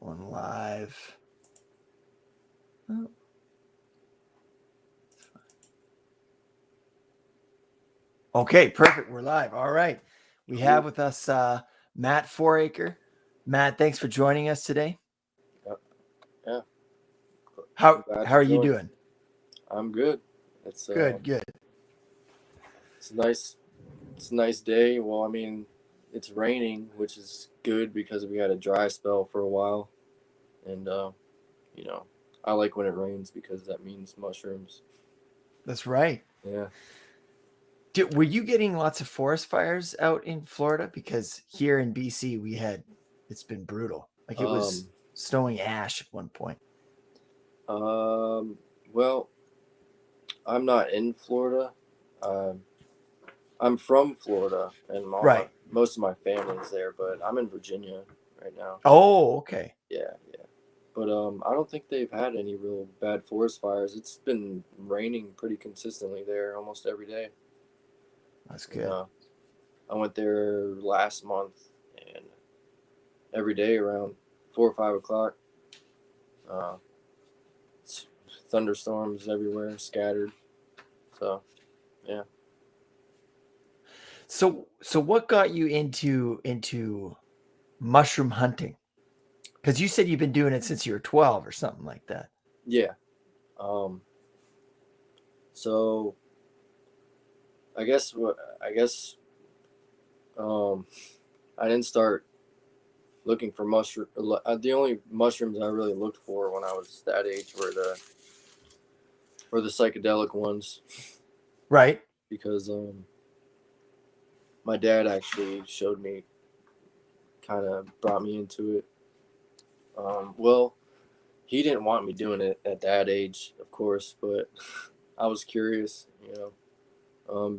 One live. Oh. Okay, perfect. We're live. All right. We have with us Matt Fouracre. Matt, thanks for joining us today. Yeah. How are you doing? I'm good. It's Good. It's a nice day. Well, I mean, it's raining, which is good because we had a dry spell for a while, and I like when it rains because that means mushrooms. That's right. Yeah. Were you getting lots of forest fires out in Florida? Because here in BC, it's been brutal. Like it was snowing ash at one point. Well, I'm not in Florida. I'm from Florida, and most of my family's there, but I'm in Virginia right now. Oh, okay. Yeah. But I don't think they've had any real bad forest fires. It's been raining pretty consistently there almost every day. That's good. I went there last month, and every day around 4 or 5 o'clock, thunderstorms everywhere, scattered. So, yeah. So what got you into mushroom hunting? Because you said you've been doing it since you were 12 or something like that. Yeah. So I guess I didn't start looking for mushroom. The only mushrooms I really looked for when I was that age were the psychedelic ones, Right. because my dad actually showed me, kind of brought me into it. Well, he didn't want me doing it at that age, of course, but I was curious,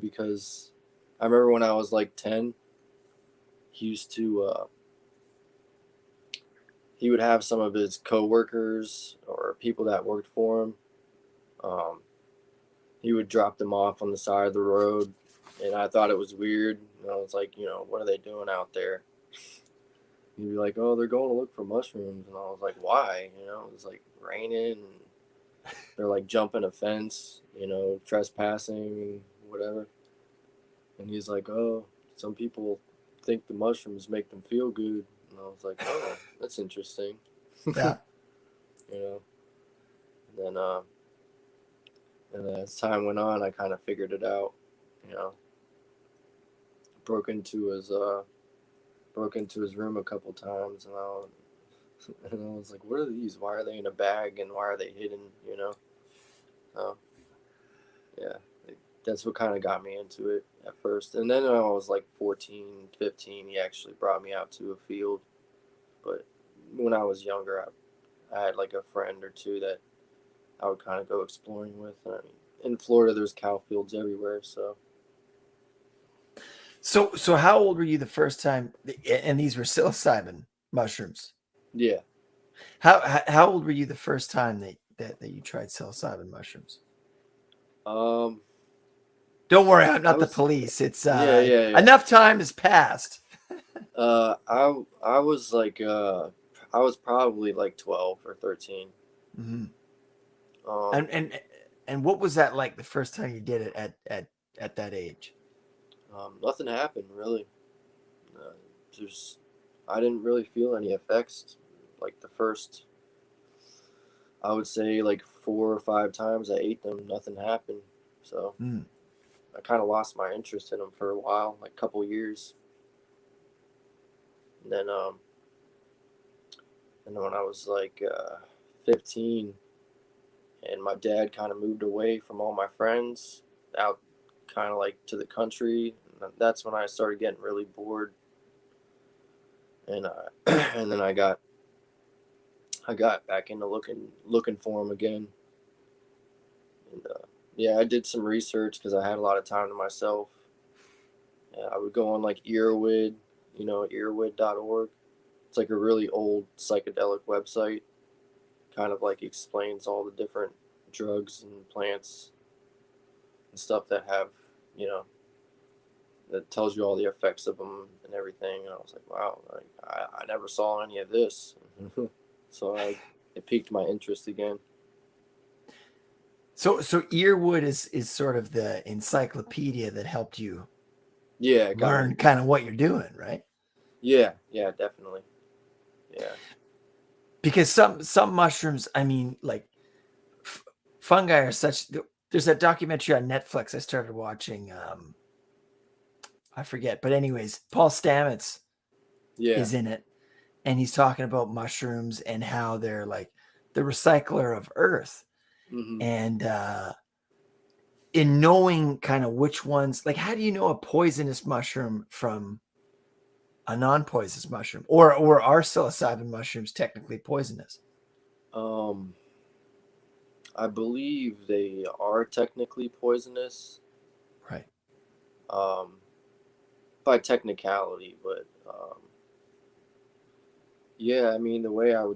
because I remember when I was like 10, he used to he would have some of his coworkers or people that worked for him. He would drop them off on the side of the road, and I thought it was weird. And I was like, what are they doing out there? He'd be like, oh, they're going to look for mushrooms. And I was like, why? It was like raining, and they're like jumping a fence, trespassing and whatever. And he's like, oh, some people think the mushrooms make them feel good. And I was like, oh, that's interesting. Yeah. And then as time went on, I kind of figured it out. Broke into his room a couple times, and I was like, "What are these? Why are they in a bag? And why are they hidden?" So, yeah, that's what kind of got me into it at first. And then when I was like 14, 15, he actually brought me out to a field. But when I was younger, I had like a friend or two that I would kind of go exploring with. I mean, in Florida, there's cow fields everywhere, so. So how old were you the first time? And these were psilocybin mushrooms. Yeah. How old were you the first time that you tried psilocybin mushrooms? Don't worry, I'm not the police. It's yeah. Enough time has passed. I was like I was probably like 12 or 13. Mm-hmm. And what was that like the first time you did it at that age? Nothing happened really. I didn't really feel any effects. Like the first, I would say like 4 or 5 times I ate them, nothing happened. So I kind of lost my interest in them for a while, like a couple years. And then when I was like 15, and my dad kind of moved away from all my friends out, kind of like to the country. And that's when I started getting really bored, and and then I got back into looking for them again. And yeah, I did some research because I had a lot of time to myself. I would go on like Earwid, earwid.org. It's like a really old psychedelic website. Kind of like explains all the different drugs and plants and stuff that have, that tells you all the effects of them and everything. And I was like, wow, like, I never saw any of this. So it piqued my interest again. So earwood is sort of the encyclopedia that helped you Yeah, it got me. learn kind of what you're doing, right? Yeah, definitely. Yeah. Because some mushrooms, I mean, like fungi are such. There's that documentary on Netflix I started watching. I forget, but anyways, Paul Stamets Yeah. is in it, and he's talking about mushrooms and how they're like the recycler of Earth, Mm-hmm. and in knowing kind of which ones, like, how do you know a poisonous mushroom from a non-poisonous mushroom, or are psilocybin mushrooms technically poisonous? Um, I believe they are technically poisonous. Right. Um, by technicality, but yeah, I mean the way I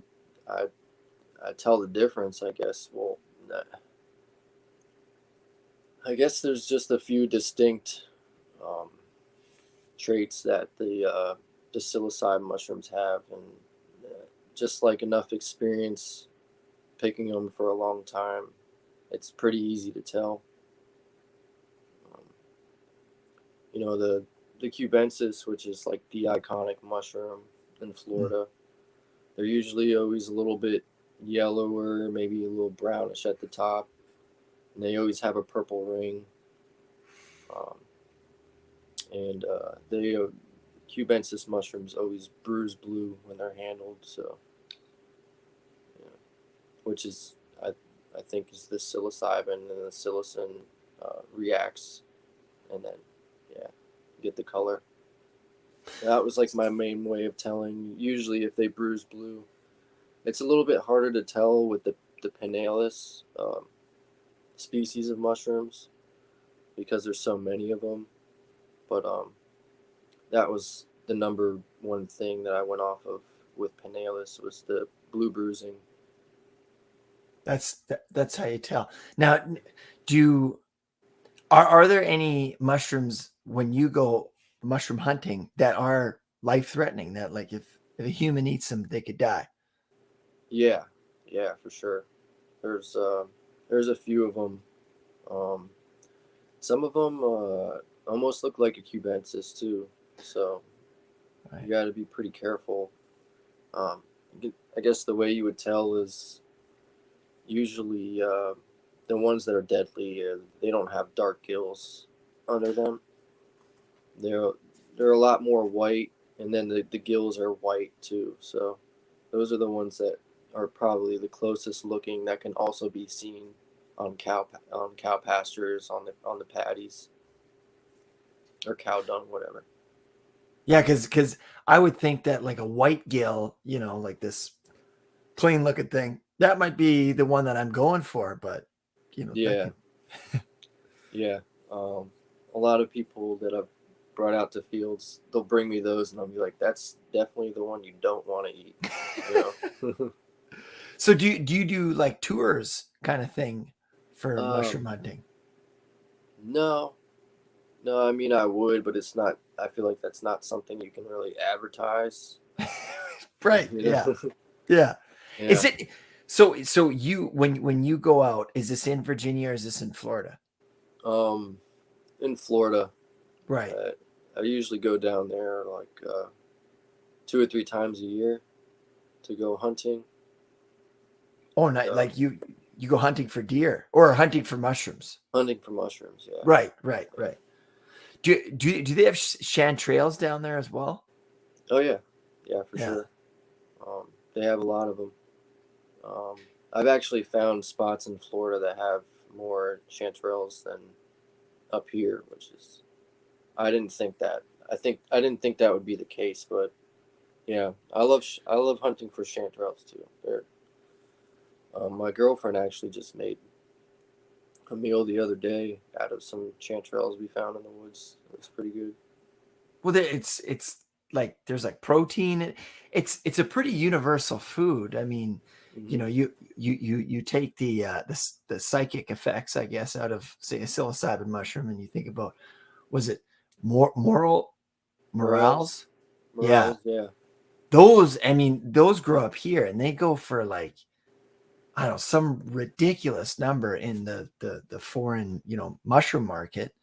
I tell the difference, I guess. Well, I guess there's just a few distinct um, traits that the psilocybin mushrooms have, and just like enough experience picking them for a long time, it's pretty easy to tell. Um, the cubensis, which is like the iconic mushroom in Mm. Florida, they're usually always a little bit yellower, maybe a little brownish at the top, and they always have a purple ring. Um, and the cubensis mushrooms always bruise blue when they're handled. So, yeah, which is I think is the psilocybin, and the psilocin reacts, and then yeah, get the color. That was like my main way of telling. Usually, if they bruise blue, it's a little bit harder to tell with the pinnalis species of mushrooms because there's so many of them. But that was the number one thing that I went off of with pinnalis was the blue bruising. That's how you tell. Now, do are there any mushrooms when you go mushroom hunting that are life threatening? That, like, if a human eats them, they could die. Yeah, yeah, for sure. There's uh, there's a few of them. Um, some of them almost look like a cubensis too. So you Right. got to be pretty careful. Um, I guess the way you would tell is usually the ones that are deadly. They don't have dark gills under them. They're they're a lot more white, and then the gills are white too. So those are the ones that are probably the closest looking that can also be seen on cow pastures on the patties or cow dung, whatever. Yeah, because I would think that like a white gill, like this clean looking thing, that might be the one that I'm going for. But that Yeah, could. yeah. Um, a lot of people that I've brought out to fields, they'll bring me those, and I'll be like, "That's definitely the one you don't want to eat." You know. So do you do like tours kind of thing for mushroom um, hunting? no, no. I mean, I would, but it's not. I feel like that's not something you can really advertise. Right. You Yeah. know. Yeah. Is Yeah. it so you when you go out, is this in Virginia or is this in Florida? Um, in Florida, Right. uh, I usually go down there like 2 or 3 times a year to go hunting. Oh, And night, like you go hunting for deer or hunting for mushrooms. hunting for mushrooms. Yeah. Right, right, Yeah. right. Do they have chanterelles down there as well? Oh yeah. Yeah, for Yeah. sure. They have a lot of them. Um, I've actually found spots in Florida that have more chanterelles than up here, which is I didn't think that. I didn't think that would be the case, but yeah, I love hunting for chanterelles too. My girlfriend actually just made a meal the other day out of some chanterelles we found in the woods. It was pretty good. Well, it's like there's like protein. It's a pretty universal food. I mean, Hmm. you take the psychic effects, I guess, out of, say, a psilocybin mushroom, and you think about, was it moral Morels, morels? Yeah, morels, yeah, those, I mean, those grow up here and they go for like, I don't know, some ridiculous number in the foreign, mushroom market.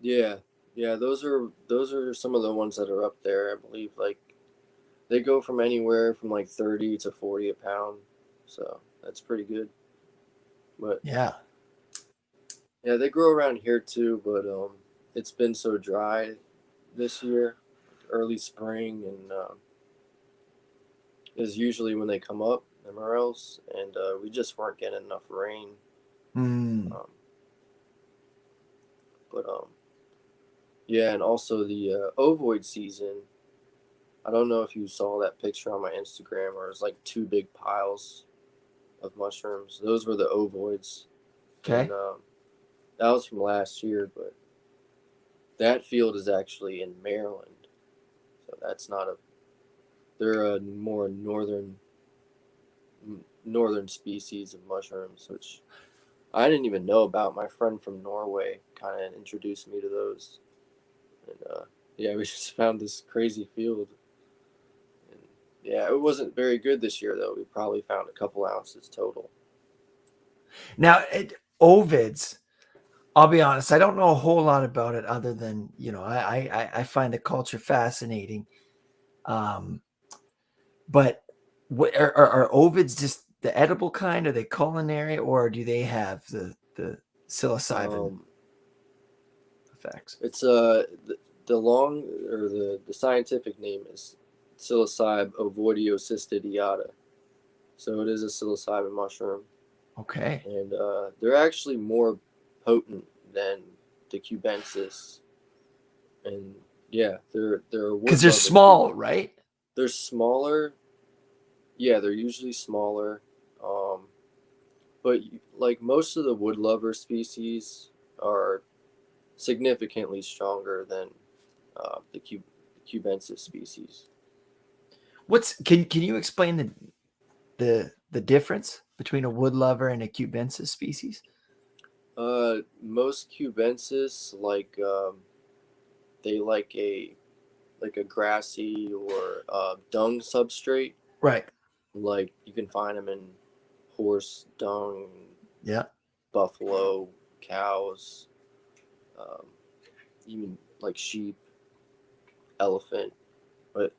Yeah, yeah, those are some of the ones that are up there. I believe like they go from anywhere from like 30 to 40 a pound, so that's pretty good. But Yeah. yeah, they grow around here too. But it's been so dry this year, early spring, and is usually when they come up, the morels, and we just weren't getting enough rain. Mm. Um, but yeah, and also the ovoid season. I don't know if you saw that picture on my Instagram, or it's like two big piles of mushrooms. Those were the ovoids, and Okay. that was from last year. But that field is actually in Maryland, so that's not a. They're a more northern species of mushrooms, which I didn't even know about. My friend from Norway kind of introduced me to those, and yeah, we just found this crazy field. And yeah, it wasn't very good this year though. We probably found a couple ounces total. Now, Ovids, I'll be honest, I don't know a whole lot about it other than, I find the culture fascinating. Um, but what are Ovids just the edible kind? Are they culinary, or do they have the psilocybin Um, effects? it's the long or the scientific name is psilocybe ovoidiocystidiata. So it is a psilocybin mushroom, Okay. and they're actually more potent than the cubensis. And yeah, they're a Because wood they're lover small, species. right? They're smaller. Yeah, they're usually smaller. Um, but like most of the wood lover species are significantly stronger than the cubensis species. Can you explain the difference between a wood lover and a cubensis species? Most cubensis they like a grassy or dung substrate. Right. Like you can find them in horse dung, Yeah. buffalo, cows, um, even like sheep, elephant. But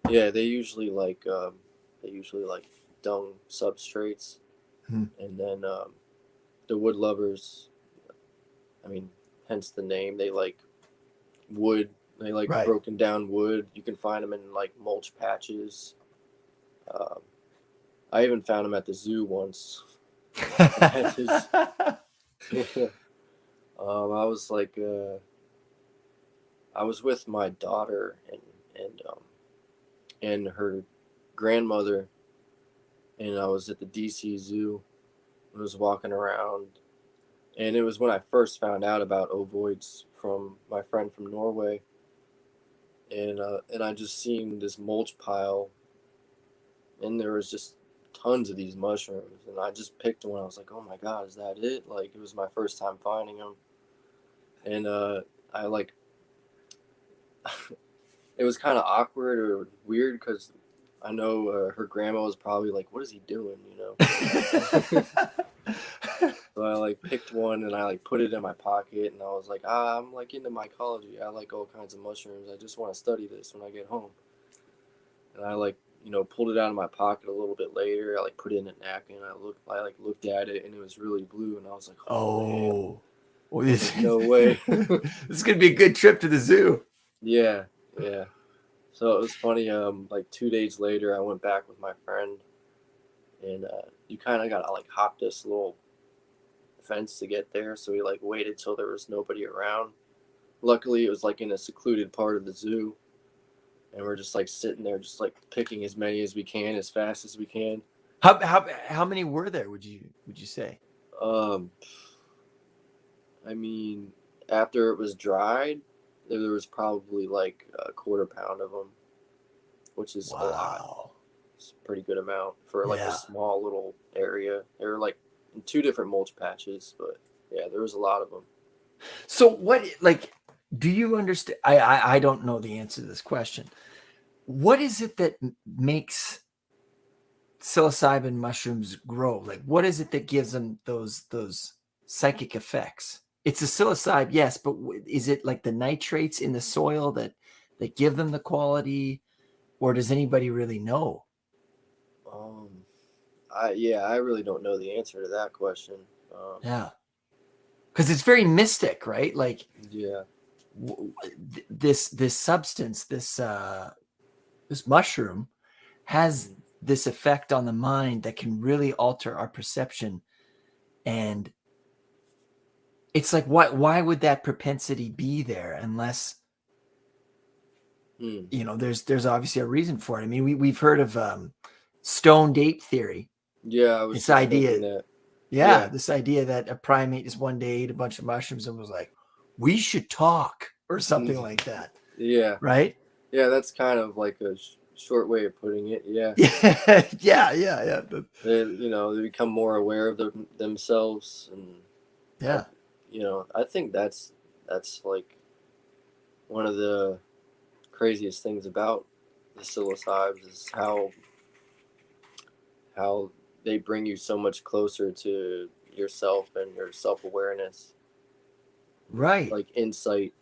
yeah, they usually like dung substrates, Hmm. and then the wood lovers. I mean, hence the name. They like wood. They like Right. broken down wood. You can find them in like mulch patches. Um, I even found them at the zoo once. That is, I was like, I was with my daughter and her grandmother, and I was at the DC Zoo. I was walking around, and it was when I first found out about ovoids from my friend from Norway, and I just seen this mulch pile, and there was just tons of these mushrooms, and I just picked one. I was like, oh my god, is that it? Like it was my first time finding them, and I like it was kind of awkward or weird because I know her grandma was probably like, what is he doing, you know? So I like picked one and I like put it in my pocket and I was like, I'm like into mycology. I like all kinds of mushrooms. I just want to study this when I get home. And I like, pulled it out of my pocket a little bit later. I like put it in a napkin. I like looked at it and it was really blue and I was like, oh man. Oh, well, I was like, no way. this is gonna be a good trip to the zoo. Yeah, yeah. So it was funny. Like 2 days later, I went back with my friend, and you kind of gotta like hop this little fence to get there. So we like waited till there was nobody around. Luckily, it was like in a secluded part of the zoo, and we're just like sitting there, just like picking as many as we can, as fast as we can. How many were there? Would you say? Um, I mean, after it was dried, there was probably like a quarter pound of them, which is a lot. Wow. It's a pretty good amount for like a Yeah. small little area. They were like in two different mulch patches, but yeah, there was a lot of them. So what, like, do you understand? I don't know the answer to this question. what is it that makes psilocybin mushrooms grow? Like, what is it that gives them those psychic effects? It's a psilocybe, yes, but is it like the nitrates in the soil that give them the quality, or does anybody really know? Um, I really don't know the answer to that question. Yeah, because it's very mystic, right? Like Yeah. this substance, this mushroom has Mhm. this effect on the mind that can really alter our perception. And it's like, why would that propensity be there unless, Hmm. there's obviously a reason for it. I mean, we've heard of stoned ape theory. Yeah, I was This just thinking idea, that. yeah, Yeah. this idea that a primate just one day ate a bunch of mushrooms and was like, we should talk, or something like that, Yeah. right? Yeah, that's kind of like a short way of putting it. Yeah. Yeah, yeah. They become more aware of themselves, and I, Yeah. I think that's like one of the craziest things about the psilocybes is how they bring you so much closer to yourself and your self awareness, Right. like insight.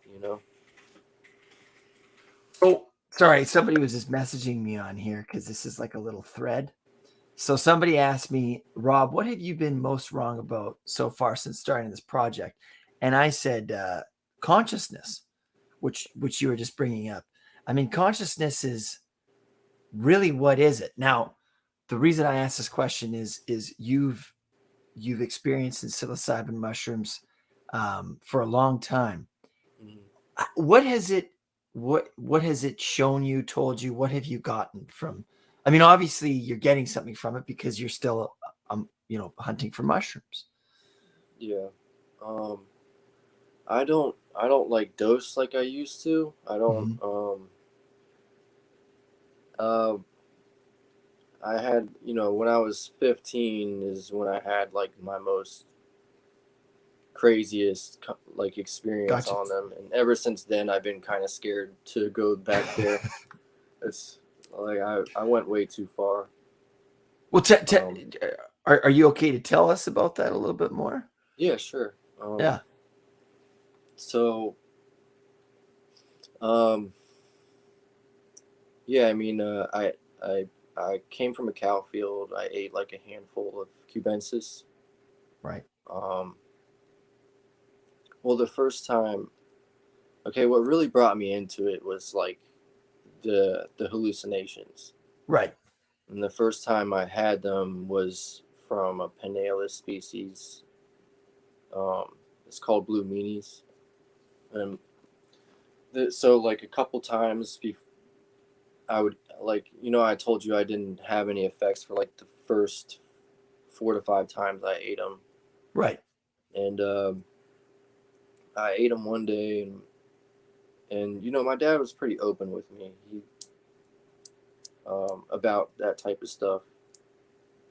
Oh, sorry. Somebody was just messaging me on here because this is like a little thread. So somebody asked me, Rob, what have you been most wrong about so far since starting this project? And I said, consciousness, which you were just bringing up. I mean, consciousness is really, what is it? Now, the reason I asked this question is you've experienced in psilocybin mushrooms for a long time. Mhm. What has it what has it shown you, told you? What have you gotten from? I mean, obviously you're getting something from it because you're still hunting for mushrooms. Yeah. Um, I don't like dose like I used to. I don't. Mhm. Uh, I had, when I was 15 is when I had like my most craziest like experience Gotcha. on them, and ever since then I've been kind of scared to go back there. It's like I went way too far. Well, Um, are you okay to tell us about that a little bit more? yeah, sure. Yeah. So, um, yeah, I mean, I came from a cow field. I ate like a handful of cubensis. Right. Um, well, the first time, okay, what really brought me into it was like the hallucinations. Right. And the first time I had them was from a Pinnalis species. It's called blue meanies. And so like a couple times I would like I told you I didn't have any effects for like the first 4 to 5 times I ate them, Right. and I ate them one day, and my dad was pretty open with me. He about that type of stuff.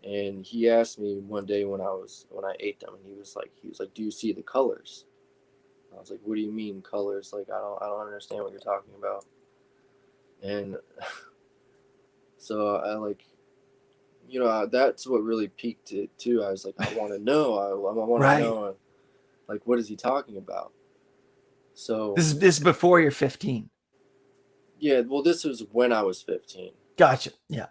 And he asked me one day when I ate them, and he was like, "Do you see the colors?" I was like, "What do you mean colors? Like I don't understand what you're talking about." And so I like that's what really piqued it too. I was like, I want to know. I want to Right. know. Like, what is he talking about? So This is before you're 15. yeah, well, this was when I was 15. Gotcha. Yeah.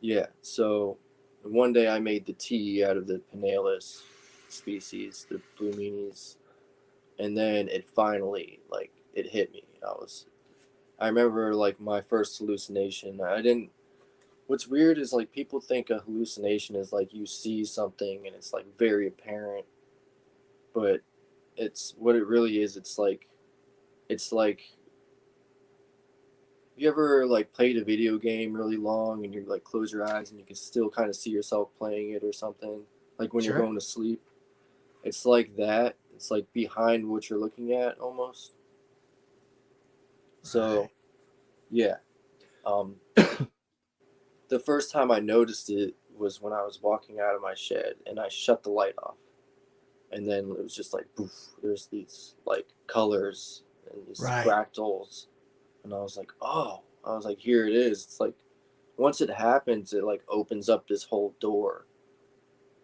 Yeah. So one day I made the tea out of the Pinnalis species, the blue meanies, and then it finally like it hit me. I remember like my first hallucination. I didn't. What's weird is like people think a hallucination is like you see something and it's like very apparent, but it's what it really is. It's like you ever like played a video game really long and you like close your eyes and you can still kind of see yourself playing it or something, like when you're Sure. going to sleep. It's like that. It's like behind what you're looking at almost. So Right. yeah, um, the first time I noticed it was when I was walking out of my shed and I shut the light off, and then it was just like poof. There's these like colors and these Right. fractals, and I was like, oh, I was like, here it is. It's like once it happens, it like opens up this whole door,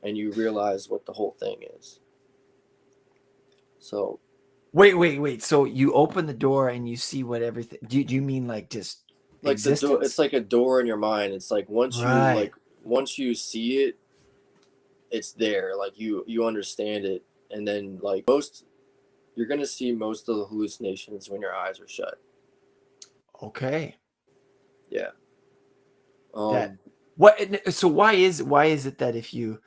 and you realize what the whole thing is. So Wait. So you open the door and you see what everything. Do you mean like just like the door, existence? it's like a door in your mind. It's like Right. once you see it, it's there. Like you understand it, and then like most you're gonna see most of the hallucinations when your eyes are shut. Okay. Yeah. That Um. what? So why is it that if you,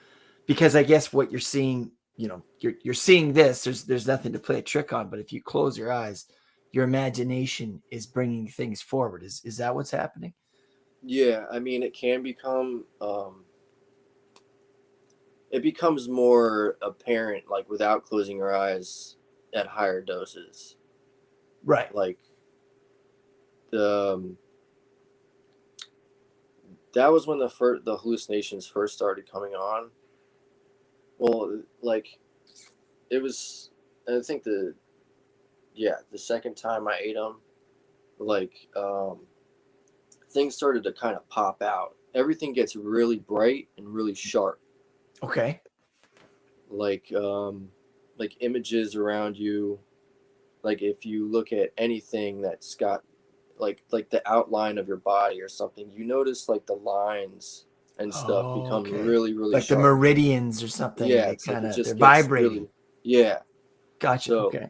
because I guess what you're seeing, you're seeing this. There's nothing to play a trick on. But if you close your eyes, your imagination is bringing things forward. Is that what's happening? Yeah. I mean, it can become. It becomes more apparent, like without closing your eyes, at higher doses. Right. Like the that was when the hallucinations first started coming on. Well, like it was. I think the second time I ate them, like things started to kind of pop out. Everything gets really bright and really sharp. Okay. Like like images around you. Like if you look at anything that's got like the outline of your body or something, you notice like the lines and stuff Oh, become okay. really really Like the sharp. meridians or something. Yeah, They it's like it they're just gets vibrating. really, yeah. Gotcha. So Okay.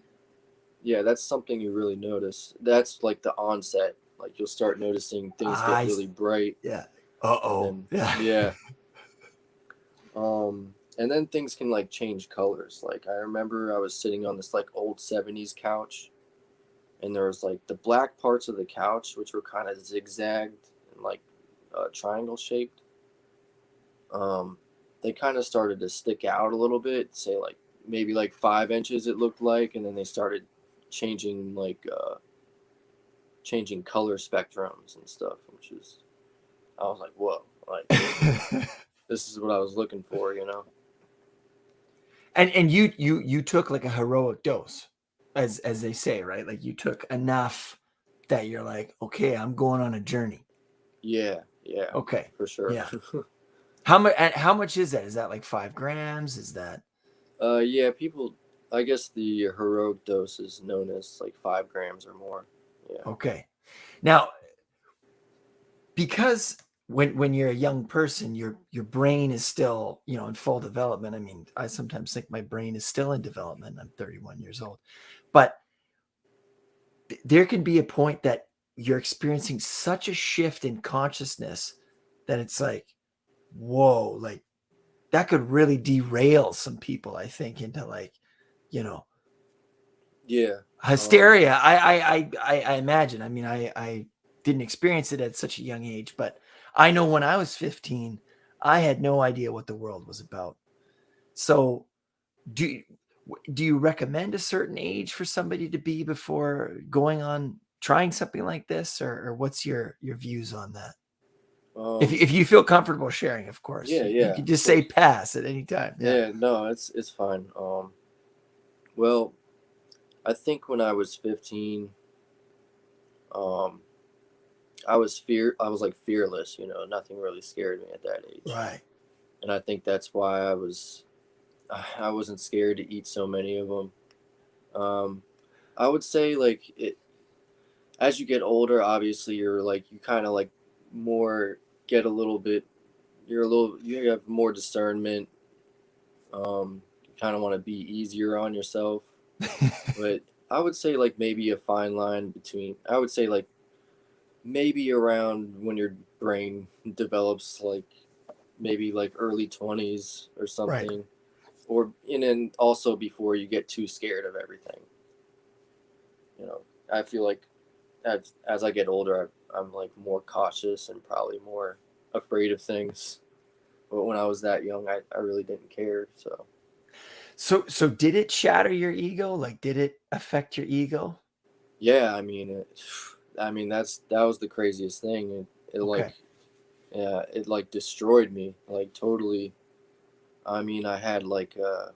yeah, that's something you really notice. That's like the onset. Like you'll start noticing things get I really bright, Yeah. and Uh-oh. then Yeah. yeah, and then things can like change colors. Like I remember I was sitting on this like old '70s couch, and there was like the black parts of the couch which were kind of zigzagged and like triangle shaped. Um, they kind of started to stick out a little bit, say like maybe like 5 inches it looked like, and then they started changing changing color spectrums and stuff, which is I was like, whoa, like this is what I was looking for, you know? And you took like a heroic dose, as they say, right? Like you took enough that you're like, okay, I'm going on a journey. Yeah, yeah, Okay. for sure. Yeah. How much is that? Is that like 5 grams? Is that Yeah, people. I guess the heroic dose is known as like 5 grams or more. Yeah. okay? Now, because when you're a young person, your brain is still, in full development. I mean, I sometimes think my brain is still in development. I'm 31 years old. But there can be a point that you're experiencing such a shift in consciousness that it's like, whoa, like that could really derail some people, I think, into like, you know, Yeah. Um. hysteria. I imagine. I mean, I didn't experience it at such a young age, but I know when I was 15, I had no idea what the world was about. So do do you recommend a certain age for somebody to be before going on trying something like this, or what's your views on that? If you feel comfortable sharing, of course, Yeah. you Yeah. could Of just say course. pass at any time. Yeah. Yeah. No, it's fine. Well, I think when I was 15, um, I was like fearless. You know, nothing really scared me at that age, Right. and I think that's why I wasn't scared to eat so many of them. Um, I would say like it as you get older, obviously you're like you kind of like more get a little bit. You have more discernment. You kind of want to be easier on yourself, but I would say like maybe a fine line between. I would say like maybe around when your brain develops, like maybe like early 20s or Right. something, or and then also before you get too scared of everything. You know, I feel like as I get older, I'm like more cautious and probably more afraid of things. But when I was that young, I really didn't care. So So did it shatter your ego? Like, did it affect your ego? yeah, I mean that was the craziest thing. It Okay. like yeah, it like destroyed me like totally. I mean, I had like a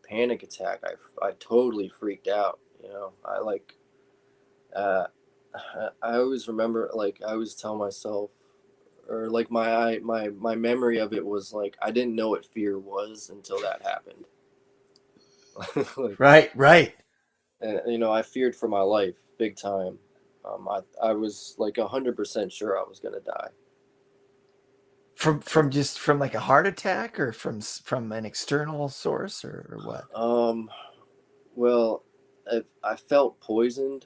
panic attack. I totally freaked out. You know, I like uh, I always remember, like, I always tell myself, or like my memory of it was like I didn't know what fear was until that happened. Like, Right, right. and, you know, I feared for my life big time. I was like 100% sure I was gonna die. From just from like a heart attack or from an external source or what? Um, well, I felt poisoned.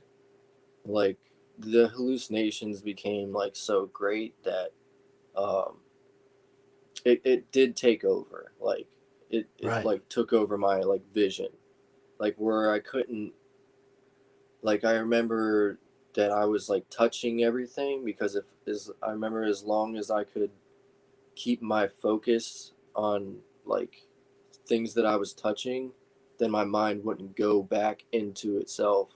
Like the hallucinations became like so great that um, it did take over. Like it Right. like took over my like vision. Like where I couldn't, like I remember that I was like touching everything because if is I remember as long as I could keep my focus on like things that I was touching, then my mind wouldn't go back into itself.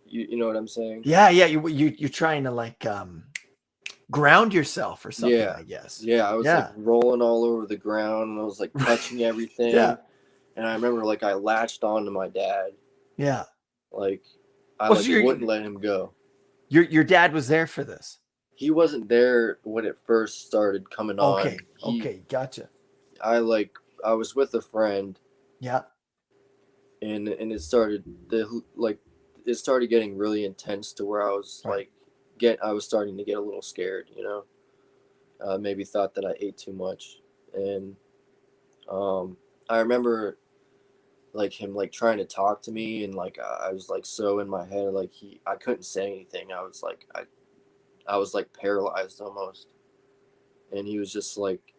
You know what I'm saying? Yeah, yeah. You're trying to like ground yourself or something, Yeah. I guess. Yeah, I was like Yeah. rolling all over the ground and I was like touching Yeah. everything. And I remember like I latched on to my dad. Yeah. Like I Well, like so wouldn't let him go. your dad was there for this. He wasn't there when it first started coming on. Okay. Okay. Gotcha. I like I was with a friend Yeah. and it started it started getting really intense to where I was Right. like I was starting to get a little scared, you know. Maybe thought that I ate too much, and I remember like him like trying to talk to me, and like I was like so in my head, like I couldn't say anything. I was like paralyzed almost, and he was just like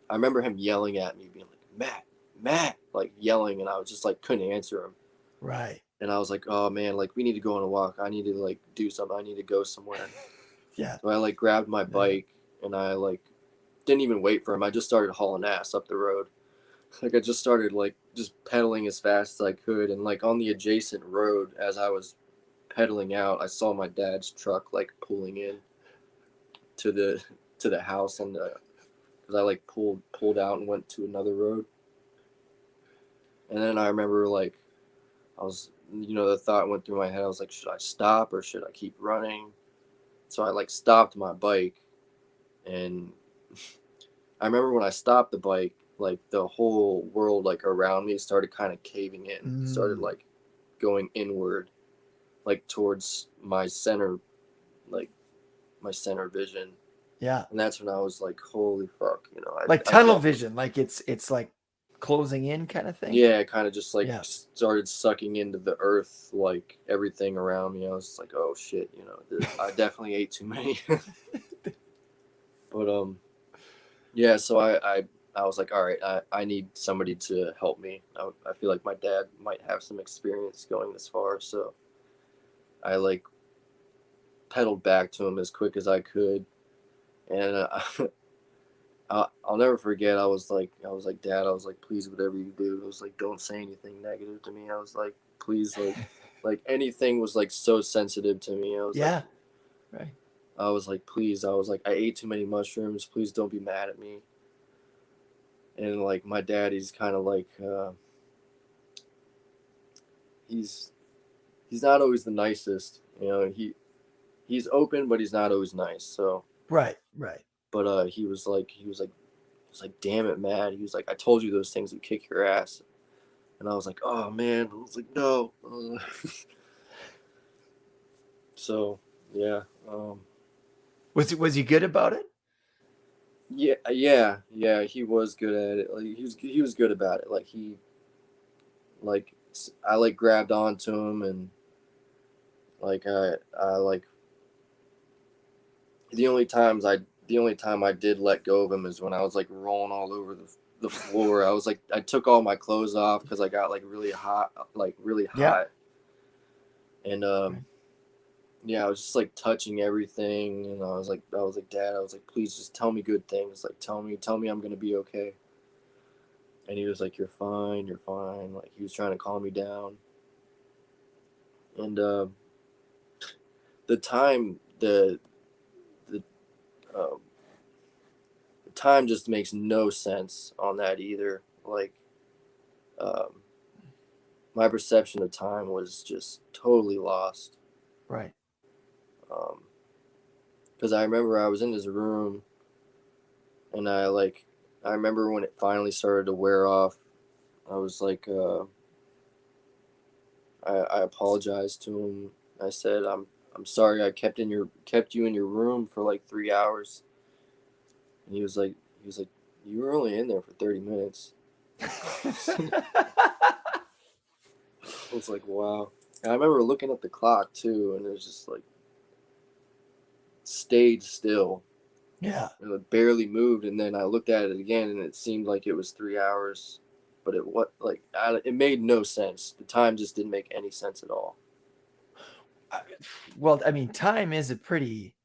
I remember him yelling at me, being like Matt, like yelling, and I was just like couldn't answer him. Right. And I was like, oh man, like we need to go on a walk. I need to like do something. I need to go somewhere. Yeah. So I like grabbed my Yeah. bike and I like didn't even wait for him. I just started hauling ass up the road. Like I just started like just pedaling as fast as I could, and like on the adjacent road as I was pedaling out, I saw my dad's truck like pulling in to the to the house on the because I like pulled out and went to another road. And then I remember like I was, you know, the thought went through my head. I was like, should I stop or should I keep running? So I like stopped my bike, and I remember when I stopped the bike, like the whole world like around me started kind of caving in, started Mm. like going inward, like towards my center, like my center vision. Yeah. And that's when I was like, holy fuck, you know, Like I tunnel definitely, vision, like it's like closing in kind of thing. yeah, kind of just like Yeah. started sucking into the earth, like everything around me. I was like, oh shit, you know, I definitely ate too many. But yeah, so I was like, all right, I need somebody to help me. I feel like my dad might have some experience going this far, so I like pedaled back to him as quick as I could, and I'll never forget. I was like, Dad, I was like, please, whatever you do, I was like, don't say anything negative to me. I was like, please, like anything was like so sensitive to me. Yeah. Right. I was like, please, I was like, I ate too many mushrooms. Please don't be mad at me. And like my dad, he's kind of like he's he's not always the nicest. You know, he's open, but he's not always nice. So, Right. Right. but damn it, Matt. He was like, I told you those things would kick your ass. And I was like, oh man. I was like, no. So yeah, Was he good about it? yeah. He was good at it. Like he was good about it. Like like I like grabbed onto him and like I like the only time I did let go of him is when I was like rolling all over the floor. I was like I took all my clothes off because I got like really Yeah. hot, and Right. yeah, I was just like touching everything, and I was like, Dad, I was like, please just tell me good things, like tell me I'm gonna be okay. And he was like, you're fine. Like he was trying to calm me down, and the time the um, time just makes no sense on that either. Like, um, my perception of time was just totally lost. Right. Because I remember I was in his room, and I remember when it finally started to wear off. I was like, I apologized to him. I said, I'm sorry. I kept you in your room for like 3 hours. And he was like, you were only in there for 30 minutes. I was like, wow. And I remember looking at the clock too, and it was just like stayed still. Yeah. It barely moved, and then I looked at it again, and it seemed like it was 3 hours, but it made no sense. The time just didn't make any sense at all. Well, I mean, time is a pretty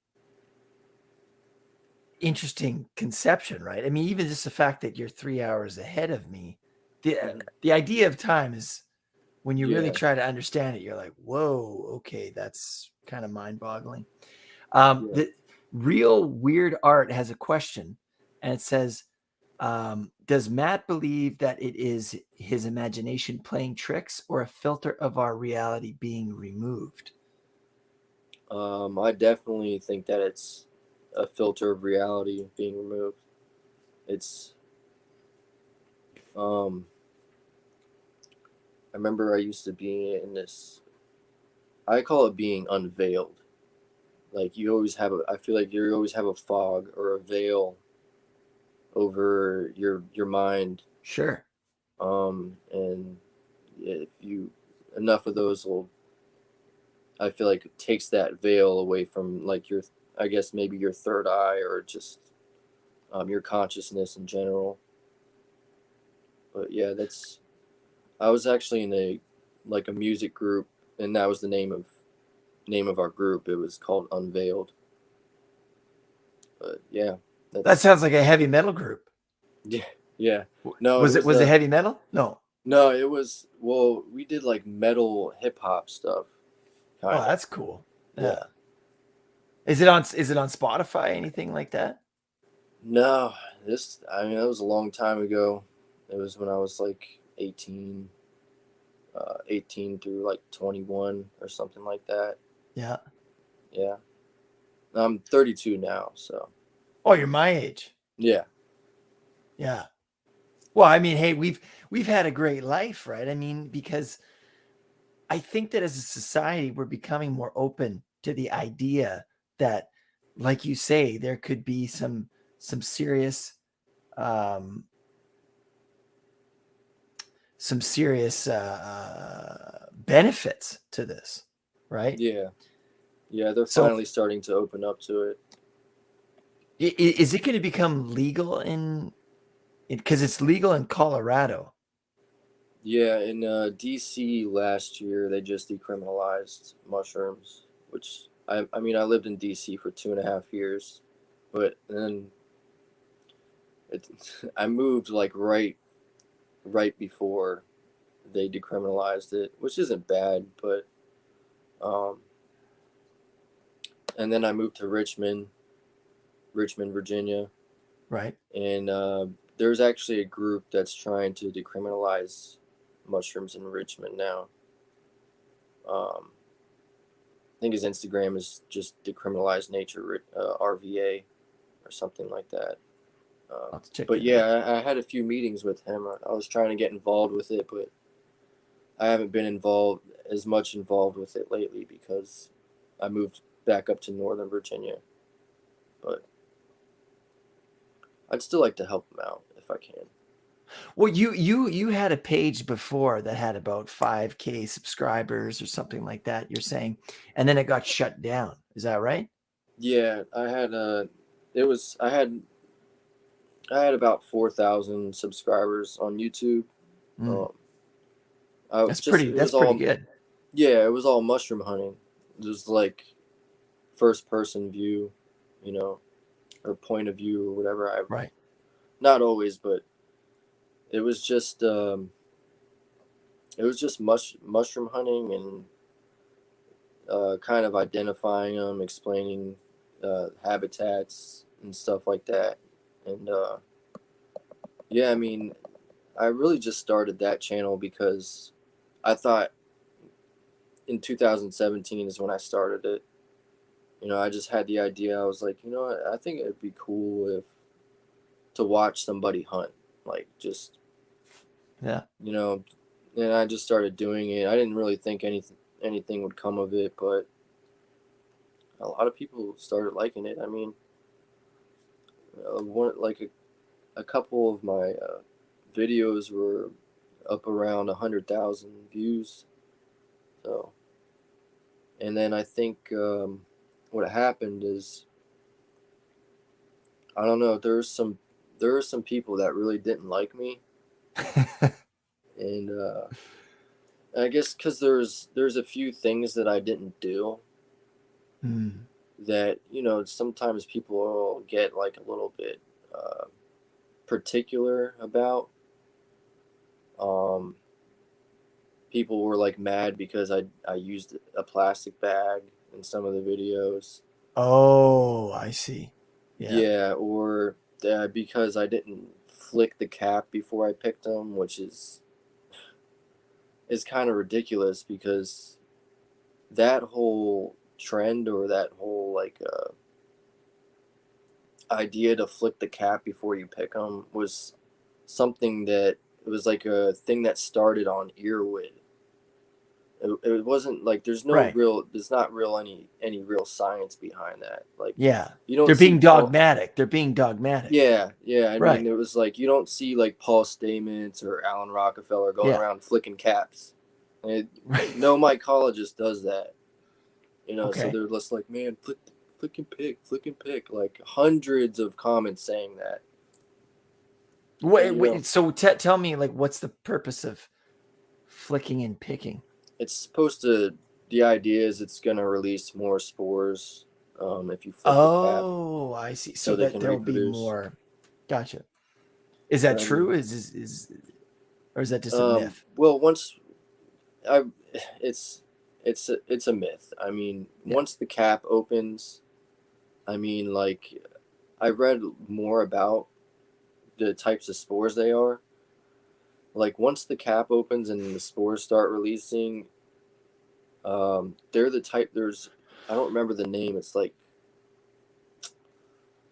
interesting conception, right? I mean, even just the fact that you're 3 hours ahead of me, the idea of time is, when you really Yeah, try to understand it, you're like, whoa, okay, that's kind of mind-boggling. yeah. The Real Weird Art has a question, and it says, does Matt believe that it is his imagination playing tricks or a filter of our reality being removed? I definitely think that it's a filter of reality being removed. It's um, I remember I used to be in this. I call it being unveiled. Like you always have I feel like you always have a fog or a veil over your mind. Sure. And if you enough of those will, I feel like it takes that veil away from like your, I guess maybe your third eye or just your consciousness in general. But yeah, that's, I was actually in a music group, and that was the name of our group. It was called Unveiled. But yeah, That that's sounds like a heavy metal group. yeah, yeah. No, it Was it heavy metal? No. no, it was, well, we did like metal hip hop stuff, Oh, kind of. that's cool. Yeah. Yeah. Is it on Spotify, anything like that? No, I mean, that was a long time ago. It was when I was like 18, 18 through like 21 or something like that. Yeah. Yeah. I'm 32 now, so Oh, you're my age. yeah. Yeah. Well, I mean, hey, we've had a great life, right? I mean, because I think that as a society, we're becoming more open to the idea that, like you say, there could be some serious um, benefits to this, right? Yeah. Yeah, they're So, finally starting to open up to it. is it going to become legal in? Because it's legal in Colorado. Yeah, in DC last year, they just decriminalized mushrooms, which I mean, I lived in DC for 2.5 years, but then it, I moved like right before they decriminalized it, which isn't bad, but um, and then I moved to Richmond, Virginia, Right. and there's actually a group that's trying to decriminalize mushrooms in Richmond now. Um, I think his Instagram is just decriminalized nature, RVA or something like that. I'll have to check But that out. yeah, I had a few meetings with him. I was trying to get involved with it, but I haven't been involved with it lately because I moved back up to Northern Virginia. But I'd still like to help him out if I can. Well, you had a page before that had about 5K subscribers or something like that, you're saying, and then it got shut down. Is that right? Yeah, I had it was I had about 4,000 subscribers on YouTube. Mm, Um, I just it that's was pretty all good. yeah, it was all mushroom hunting. It was like first person view, you know, or point of view or whatever. I Right. not always, but it was just mushroom hunting and kind of identifying them, explaining habitats and stuff like that. And yeah, I mean, I really just started that channel because I thought in 2017 is when I started it. You know, I just had the idea. I was like, you know what? I think it'd be cool if to watch somebody hunt, like just Yeah. you know. And I just started doing it. I didn't really think anything would come of it, but a lot of people started liking it. I mean, a couple of my videos were up around 100,000 views. So, and then I think what happened is, I don't know. There were some people that really didn't like me, and I guess because there's a few things that I didn't do Mm. that, you know, sometimes people will get like a little bit particular about. Um, People were like mad because I used a plastic bag in some of the videos. Oh, I see. Yeah. Yeah, or because I didn't flick the cap before I picked them, which is kind of ridiculous because that whole trend or that whole like idea to flick the cap before you pick them was something that it was like a thing that started on Earwid. It wasn't like Right. there's not real any real science behind that. Like Yeah. you don't They're see being Paul. dogmatic. They're being dogmatic. Yeah. I mean, Right. it was like you don't see like Paul Stamets or Alan Rockefeller going Yeah. around flicking caps. Right. No mycologist does that. You know, so Okay. they're just like, man, flick and pick, like hundreds of comments saying that. And you know, So tell me, like, what's the purpose of flicking and picking? it's supposed to. The idea is it's gonna release more spores if you flick the cap, Oh, I see. So so they that can there'll be reproduce. more. Gotcha. Is that But I true? mean, Or is that just a myth? well, once I, it's a myth. I mean, Yeah. once the cap opens, I mean, like I read more about the types of spores they are. Like once the cap opens and the spores start releasing, they're the type. I don't remember the name. It's like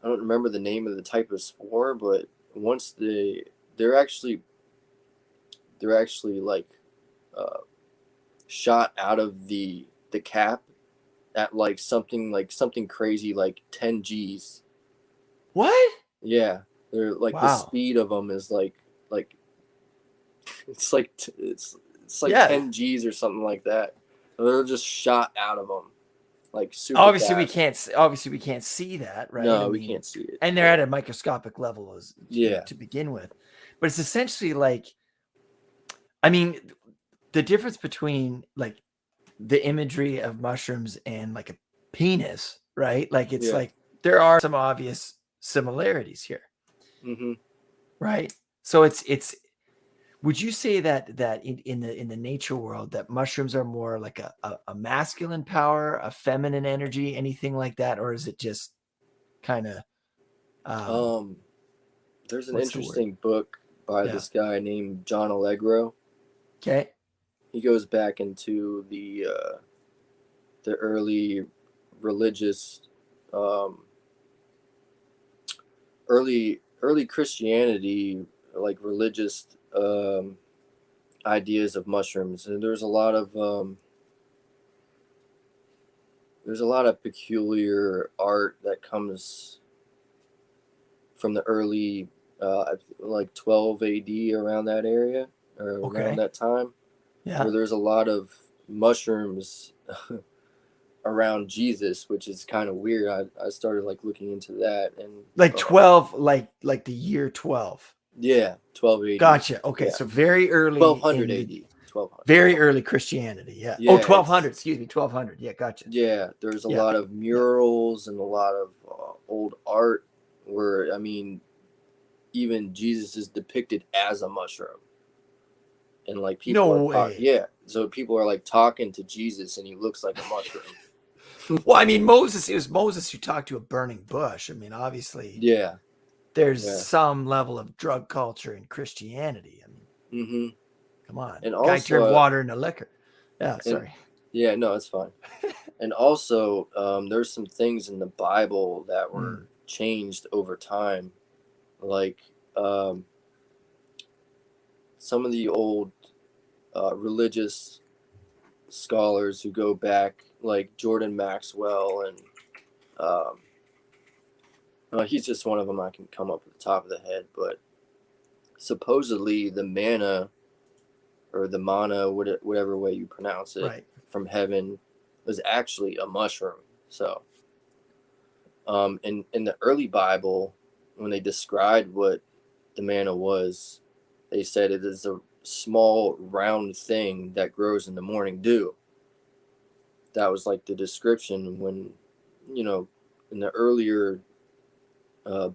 I don't remember the name of the type of spore, but once they're actually they're actually uh, shot out of the cap at like something crazy like 10 G's. What? Yeah, they're like the Wow. speed of them is like it's like it's like Yeah. 10 G's or something like that. They're just shot out of them like super Obviously, we fast. can't. Obviously, we can't see that, right? I No, we mean, can't see it. and they're Yeah. at a microscopic level, as Yeah. to begin with. But it's essentially like, I mean, the difference between like the imagery of mushrooms and like a penis, right? Like it's Yeah. like there are some obvious similarities here, Mhm. right? So it's would you say that in the nature world that mushrooms are more like a masculine power, a feminine energy, anything like that, or is it just kind of Um there's an what's the word? interesting book by Yeah. this guy named John Allegro. Okay. He goes back into the early religious um early Christianity, like religious ideas of mushrooms, and there's a lot of peculiar art that comes from the early like 12 AD around that area or around Okay. that time, Yeah. where there's a lot of mushrooms around Jesus, which is kind of weird. I started like looking into that and Like 12, like the year 12. yeah, 12 AD. Gotcha. Okay. Yeah, So very early 1200 in the AD. 1200. very early Christianity. Yeah. Oh, Yeah, 1200. it's Excuse me. 1200. Yeah. Gotcha. yeah. There's a Yeah. lot of Yeah. murals and a lot of old art where I mean, even Jesus is depicted as a mushroom, and like people No are talking. way. Yeah, so people are like talking to Jesus, and he looks like a mushroom. Well, I mean, Moses, it was Moses who talked to a burning bush. I mean, obviously, Yeah, there's yeah. some level of drug culture in Christianity. I mean, Mm-hmm. come on. And Guy also, turned water into liquor. Yeah. and Sorry. Yeah, no, it's fine. And also, there's some things in the Bible that were changed over time, like um, some of the old religious scholars who go back, like Jordan Maxwell, and um, well, he's just one of them I can come up with the top of the head. But supposedly, the manna or the mana, whatever way you pronounce it, Right. from heaven was actually a mushroom. So, in the early Bible, when they described what the manna was, they said it is a small round thing that grows in the morning dew. That was like the description when, you know, in the earlier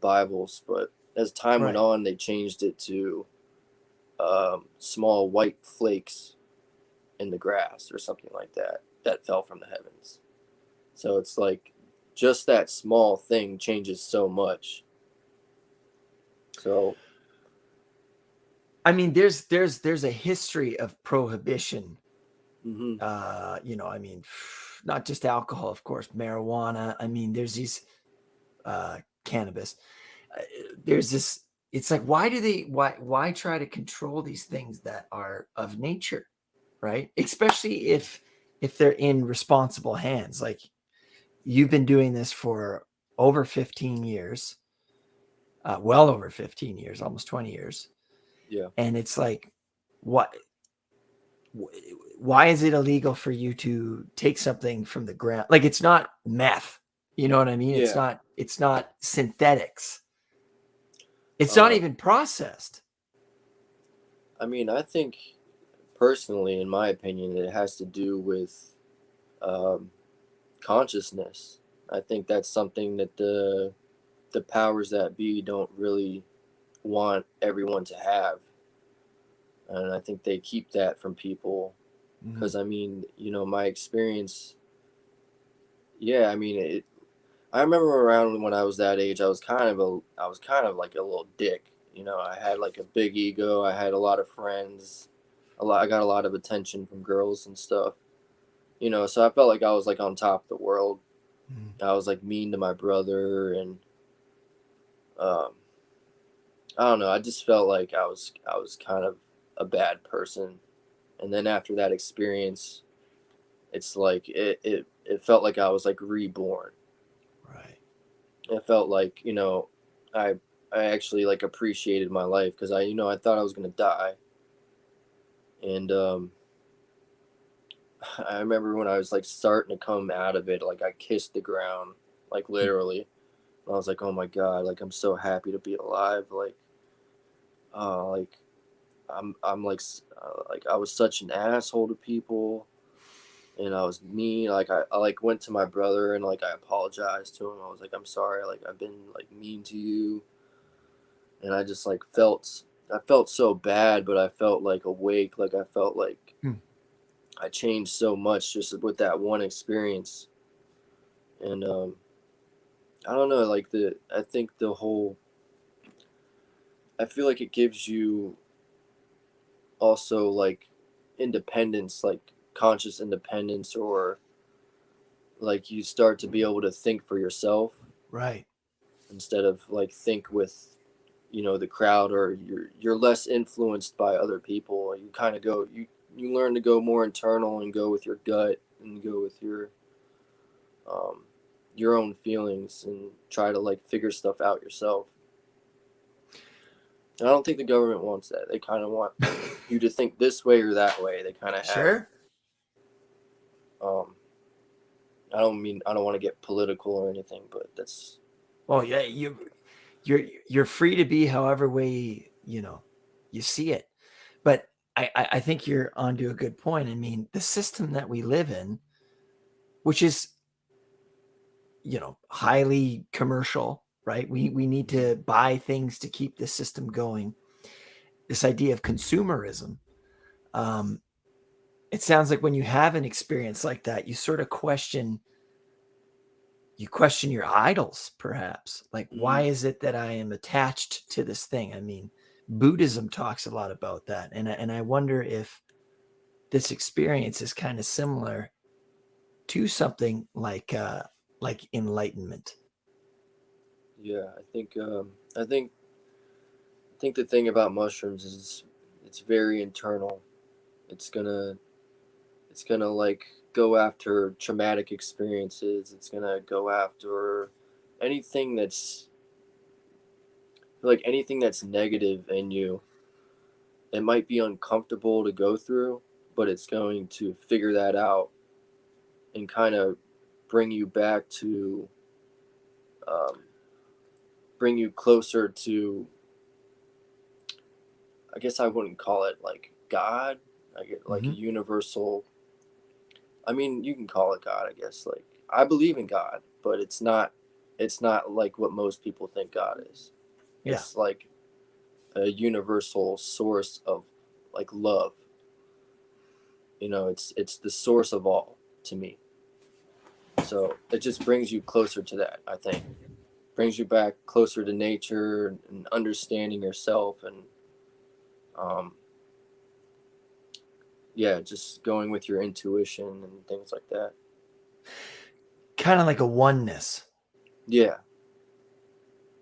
Bibles. But as time went Right. on, they changed it to small white flakes in the grass or something like that that fell from the heavens. So it's like just that small thing changes so much. So, I mean, there's a history of prohibition. mm-hmm. I mean, not just alcohol, of course, marijuana. I mean, there's these cannabis. Uh, there's this. It's like, why try to control these things that are of nature, right? Especially if they're in responsible hands. Like, you've been doing this for over 15 years, well over 15 years, almost 20 years. Yeah. And it's like, what why is it illegal for you to take something from the ground? Like, it's not meth. You know what I mean? Yeah. It's not synthetics. It's not Um, even processed. I mean, I think personally, in my opinion, it has to do with um, consciousness. I think that's something that the powers that be don't really want everyone to have, and I think they keep that from people. Because I mean, my experience. Yeah, I mean, I remember around when I was that age, I was kind of like a little dick. I had like a big ego. I had a lot of friends. I got a lot of attention from girls and stuff. So I felt like I was like on top of the world. I was like mean to my brother, and um, I don't know. I just felt like I was kind of a bad person. And then after that experience, it's like it felt like I was like reborn. Right. It felt like I I actually like appreciated my life because I thought I was gonna die, and I remember when I was like starting to come out of it, like I kissed the ground, like literally. I was like, oh my god, like I'm so happy to be alive, like I'm like I was such an asshole to people, and I was mean. Like I like went to my brother and like I apologized to him. I was like, I'm sorry, like I've been like mean to you, and I just like I felt so bad, but I felt like awake. Like I felt like Hmm. I changed so much just with that one experience, and I don't know, like I think the whole I feel like it gives you also like independence, like conscious independence, or like you start to be able to think for yourself Right. instead of like think with the crowd, or you're less influenced by other people. You kind of go you learn to go more internal and go with your gut and go with um your own feelings and try to like figure stuff out yourself. And I don't think the government wants that. They kind of want you to think this way or that way. They kind of have Sure. um I don't want to get political or anything, but that's Well, yeah, you're free to be however way, you see it. But I think you're onto a good point. I mean, the system that we live in, which is, highly commercial, right? We need to buy things to keep the system going. This idea of consumerism. Um, it sounds like when you have an experience like that, you sort of question your idols, perhaps. Like, why mm, is it that I am attached to this thing? I mean, Buddhism talks a lot about that, and I wonder if this experience is kind of similar. to something like enlightenment. Yeah, I think the thing about mushrooms is it's very internal. It's gonna like go after traumatic experiences. It's gonna go after anything that's anything that's negative in you. It might be uncomfortable to go through, but it's going to figure that out and kind of bring you back to um, bring you closer to, I guess I wouldn't call it like God, like a Mm-hmm. universal. I mean, you can call it God, I guess. Like I believe in God, but it's not like what most people think God is. Yeah. It's like a universal source of like love. It's the source of all to me. So it just brings you closer to that, I think. Brings you back closer to nature and understanding yourself and um, yeah, just going with your intuition and things like that. Kind of like a oneness. Yeah.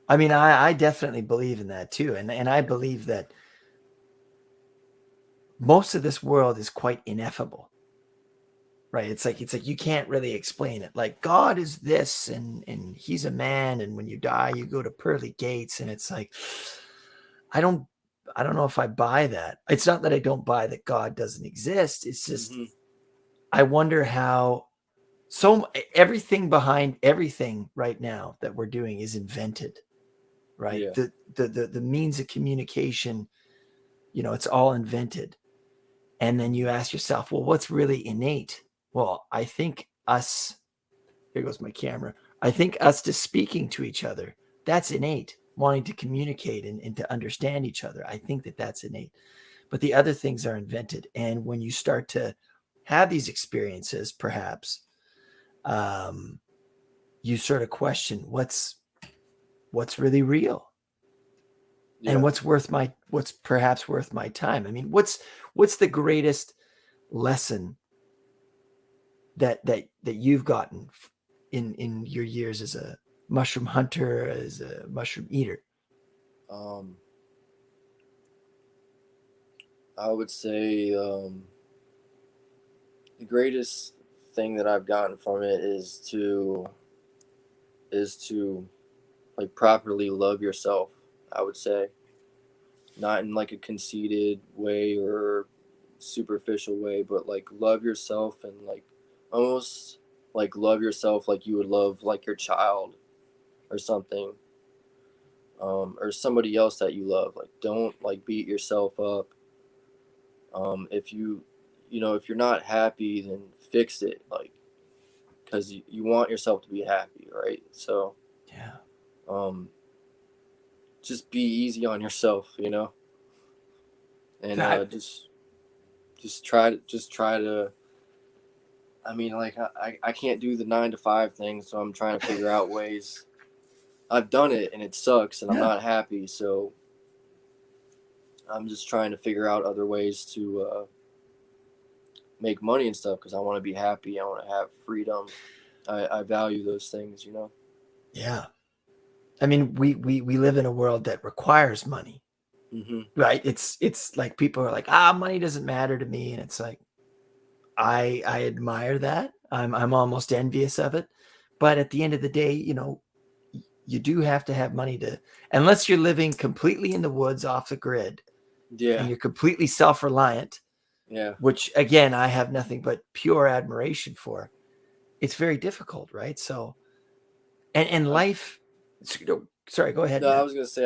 I mean, I definitely believe in that too. And I believe that most of this world is quite ineffable. Right. It's like you can't really explain it. Like God is this and he's a man, and when you die, you go to pearly gates. And it's like I don't I don't know if I buy that. It's not that I don't buy that God doesn't exist. It's just Hmm. I wonder how everything behind everything right now that we're doing is invented, right? Yeah. The means of communication, it's all invented. And then you ask yourself, well, what's really innate? Well, I think us, here goes my camera. I think us just speaking to each other, that's innate, wanting to communicate and to understand each other. I think that that's innate. But the other things are invented. And when you start to have these experiences, perhaps, um, you sort of question what's really real and Yeah. what's perhaps worth my time. I mean, what's the greatest lesson that you've gotten in your years as a mushroom hunter, as a mushroom eater? Um, I would say the greatest thing that I've gotten from it is to like properly love yourself. I would say not in like a conceited way or superficial way, but like love yourself and like almost like love yourself like you would love like your child or something, or somebody else that you love. Like don't like beat yourself up. If if you're not happy, then fix it. Like because you want yourself to be happy, right? So Yeah. um, just be easy on yourself, and That just try to. I mean, like I can't do the 9 to 5 thing, so I'm trying to figure out ways. I've done it and it sucks, and I'm yeah. not happy. So I'm just trying to figure out other ways to make money and stuff because I want to be happy. I want to have freedom. I value those things. Yeah. I mean, we live in a world that requires money, Hmm. right? It's like people are like, money doesn't matter to me, and it's like I admire that. I'm almost envious of it, but at the end of the day, you do have to have money to, unless you're living completely in the woods off the grid and Yeah. you're completely self-reliant, Yeah. which again I have nothing but pure admiration for. It's very difficult, right? So and I, life. Sorry, go ahead, no, I man. was gonna say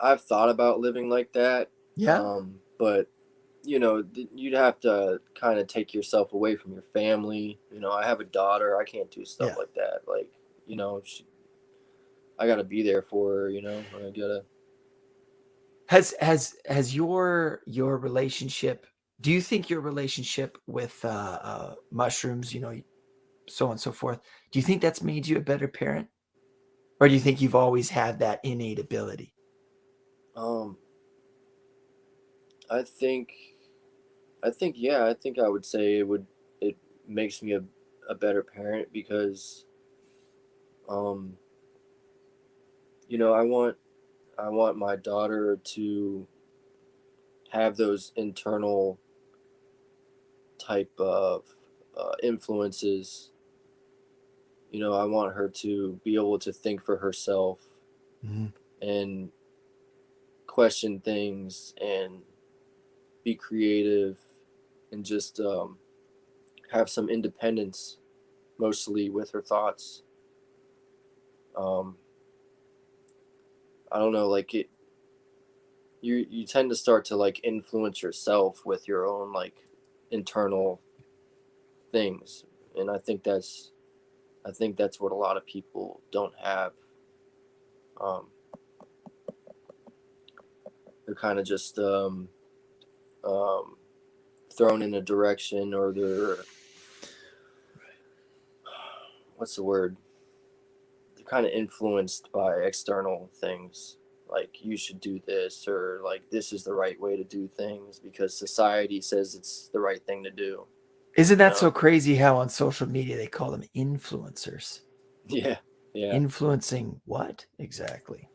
I've thought about living like that, Yeah, but you'd have to kind of take yourself away from your family. I have a daughter. I can't do stuff yeah. like that. Like, I gotta be there for her. I gotta. Has your relationship? Do you think your relationship with mushrooms, so on and so forth, do you think that's made you a better parent, or do you think you've always had that innate ability? Um, I think, yeah, I think I would say it makes me a better parent because, um, I want my daughter to have those internal type of influences. I want her to be able to think for herself Mhm. and question things and be creative and just have some independence, mostly with her thoughts. Um, I don't know, like it. You tend to start to like influence yourself with your own like internal things, and I think that's what a lot of people don't have. Um, they're kind of just um, thrown in a direction, or they're, what's the word? They're kind of influenced by external things, like you should do this, or like this is the right way to do things because society says it's the right thing to do. Isn't You that know? so crazy how on social media they call them influencers? Yeah, yeah, Influencing what exactly?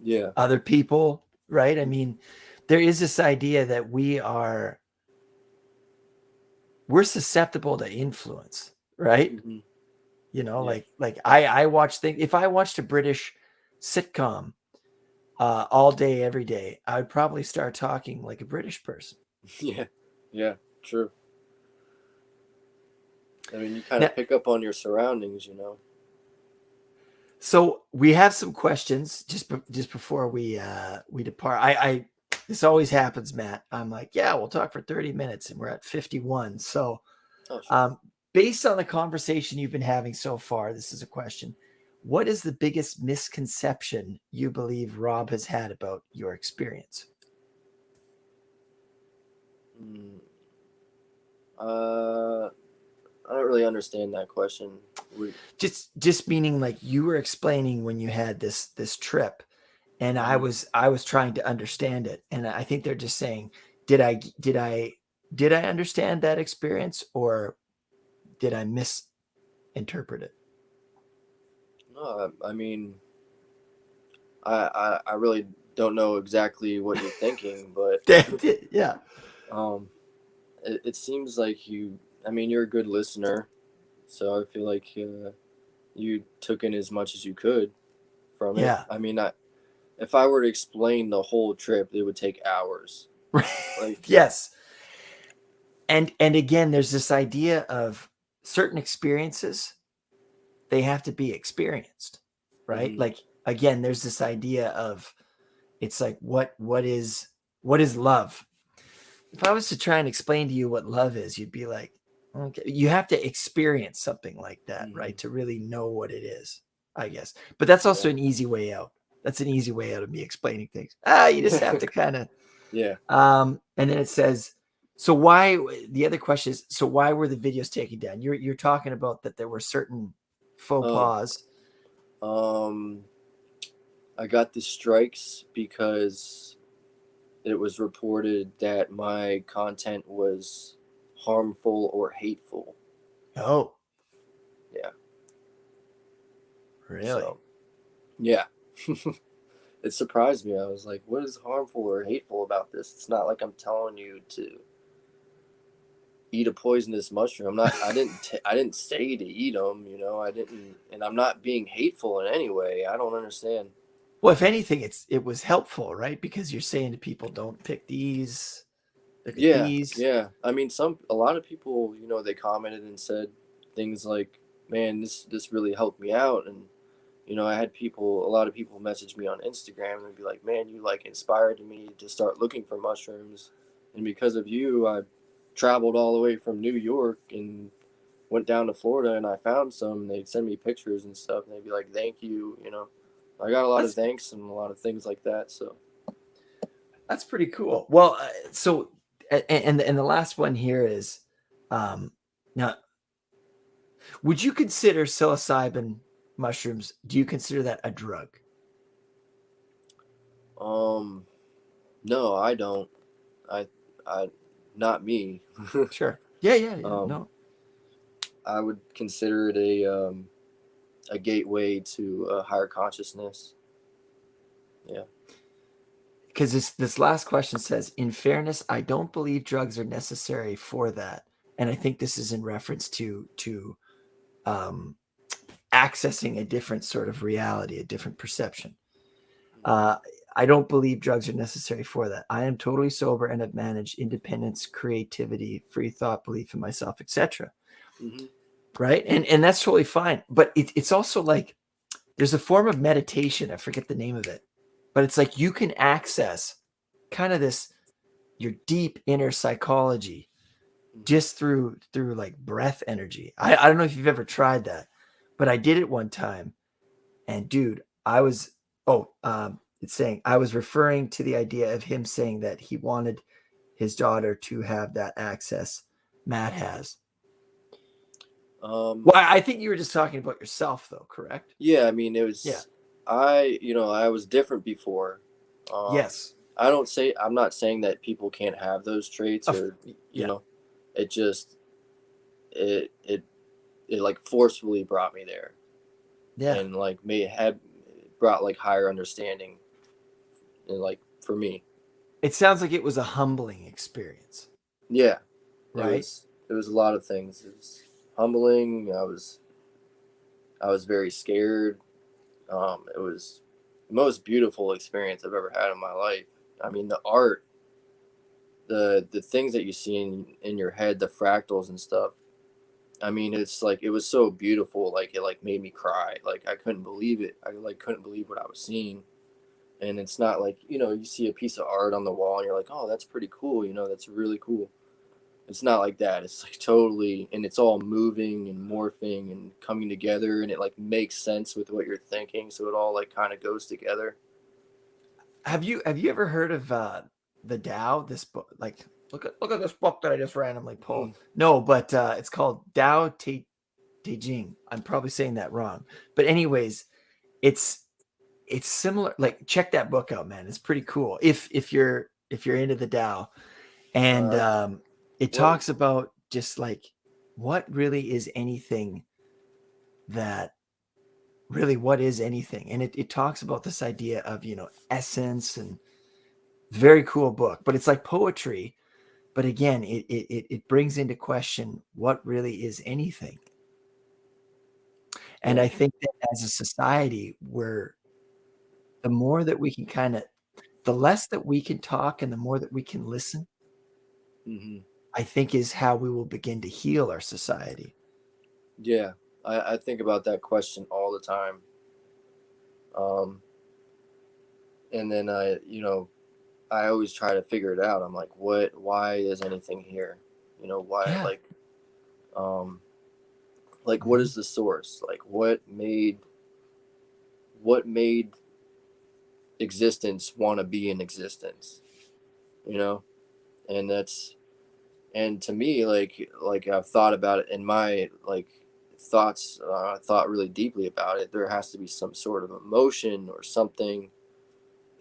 yeah. Other people, right? I mean, there is this idea that we're susceptible to influence, right? Hmm. Yeah, Like I watch things. If I watched a British sitcom all day, every day, I would probably start talking like a British person. yeah, yeah. True. I mean, you kind Now, of pick up on your surroundings. so we have some questions just before we depart. I this always happens, Matt. I'm like, yeah, we'll talk for 30 minutes, and we're at 51. So, Oh, sure. um, based on the conversation you've been having so far, this is a question. What is the biggest misconception you believe Rob has had about your experience? Mm, uh, I don't really understand that question. Just meaning like you were explaining when you had this trip, and I Mhm. was I was trying to understand it, and I think they're just saying, did I did I did I understand that experience, or did I misinterpret No, I mean, I really don't know exactly what you're thinking, but it? Yeah. um, it seems like I mean, you're a good listener, so I feel like you took in as much as you could from it. Yeah. I mean, if I were to explain the whole trip, it would take hours. Like, Yes. And again, there's this idea of certain experiences, they have to be experienced, right? hmm Like again, there's this idea of it's like what is love? If I was to try and explain to you what love is, you'd be like, okay, you have to experience something like that, hmm right? To really know what it is, I guess. But that's yeah, also an easy way out. That's an easy way out of me explaining things. You just have to kind of yeah. and then it says, so why the other question is, so why were the videos taken down? You're talking about that there were certain faux Oh, pas. um, I got the strikes because it was reported that my content was harmful or hateful. Oh, Yeah. really? So, yeah. It surprised me. I was like, what is harmful or hateful about this? It's not like I'm telling you to eat a poisonous mushroom. I didn't say to eat them. I didn't, and I'm not being hateful in any way. I don't understand. Well, if anything, it was helpful, right? Because you're saying to people, don't pick these, look at Yeah, these. yeah. I mean, a lot of people, they commented and said things like, "Man, this really helped me out," and I had a lot of people message me on Instagram and be like, "Man, you like inspired me to start looking for mushrooms, and because of you, I traveled all the way from New York and went down to Florida and I found some." And they'd send me pictures and stuff, and they'd be like, "Thank you." I got a lot of That's thanks and a lot of things like that. So, that's pretty cool. Well, so and the last one here is, now, would you consider psilocybin mushrooms? Do you consider that a drug? um, no, I don't. I, I, not me. Sure. Yeah, yeah, yeah. um, No. I would consider it a gateway to a higher consciousness. Yeah. Because this last question says, in fairness, I don't believe drugs are necessary for that. And I think this is in reference to um, accessing a different sort of reality, a different perception. Uh, I don't believe drugs are necessary for that. I am totally sober and have managed independence, creativity, free thought, belief in myself, etc. Mm-hmm. Right, and that's totally fine. But it's also like there's a form of meditation. I forget the name of it, but it's like you can access kind of this your deep inner psychology Mm-hmm. just through like breath energy. I don't know if you've ever tried that, but I did it one time, and dude, I was it's saying I was referring to the idea of him saying that he wanted his daughter to have that access Matt has. Well, I think you were just talking about yourself, though, correct? Yeah, I mean, Yeah. I was different before. Yes. I'm not saying that people can't have those traits Of, or, you yeah. know, it just, it, it, it like forcefully brought me there Yeah. and like had brought like higher understanding and like for me. It sounds like it was a humbling experience, Yeah, right? it was a lot of things. It was humbling. I was very scared. It was the most beautiful experience I've ever had in my life. I mean, the art, the things that you see in your head, the fractals and stuff. I mean, it's like it was so beautiful. Like it like made me cry. Like I couldn't believe it. I like couldn't believe what I was seeing. And it's not like you see a piece of art on the wall and you're like, oh, that's pretty cool. That's really cool. It's not like that. It's like totally, and it's all moving and morphing and coming together, and it like makes sense with what you're thinking. So it all like kind of goes together. Have you ever heard of the Tao? This book, like look at this book that I just randomly pulled. Mm. No, but it's called Tao Te Ching. I'm probably saying that wrong, but anyways, it's similar. Like check that book out, man. It's pretty cool. If you're into the Tao, All and right. it What? talks about just like what really is anything that really what is anything, and it talks about this idea of essence, and very cool book, but it's like poetry. But again, it brings into question what really is anything. And Yeah. I think that as a society, we're the more that we can the less that we can talk and the more that we can listen, Hmm. I think is how we will begin to heal our society. Yeah. I think about that question all the time. Um, and then I always try to figure it out. I'm like, why is anything here? Why, Yeah. um, like, what Mhm. is the source? Like, what made existence want to be in existence? You know? And and to me, like I've thought about it in my thoughts, thought really deeply about it. There has to be some sort of emotion or something.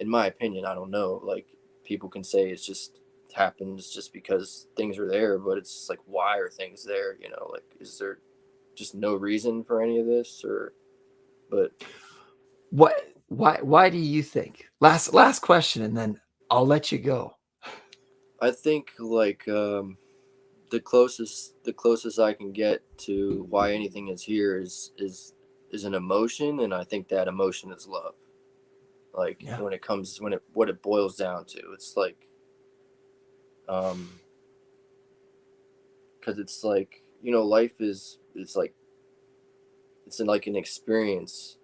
In my opinion, I don't know. Like people can say it's just happens just because things are there, but it's just like why are things there? Like is there just no reason for any of this? Or but What why do you think? Last question and then I'll let you go. I think the closest I can get to why anything is here is an emotion, and I think that emotion is love. Like Yeah. when it what it boils down to, it's like um because it's like life is it's like it's like an experience.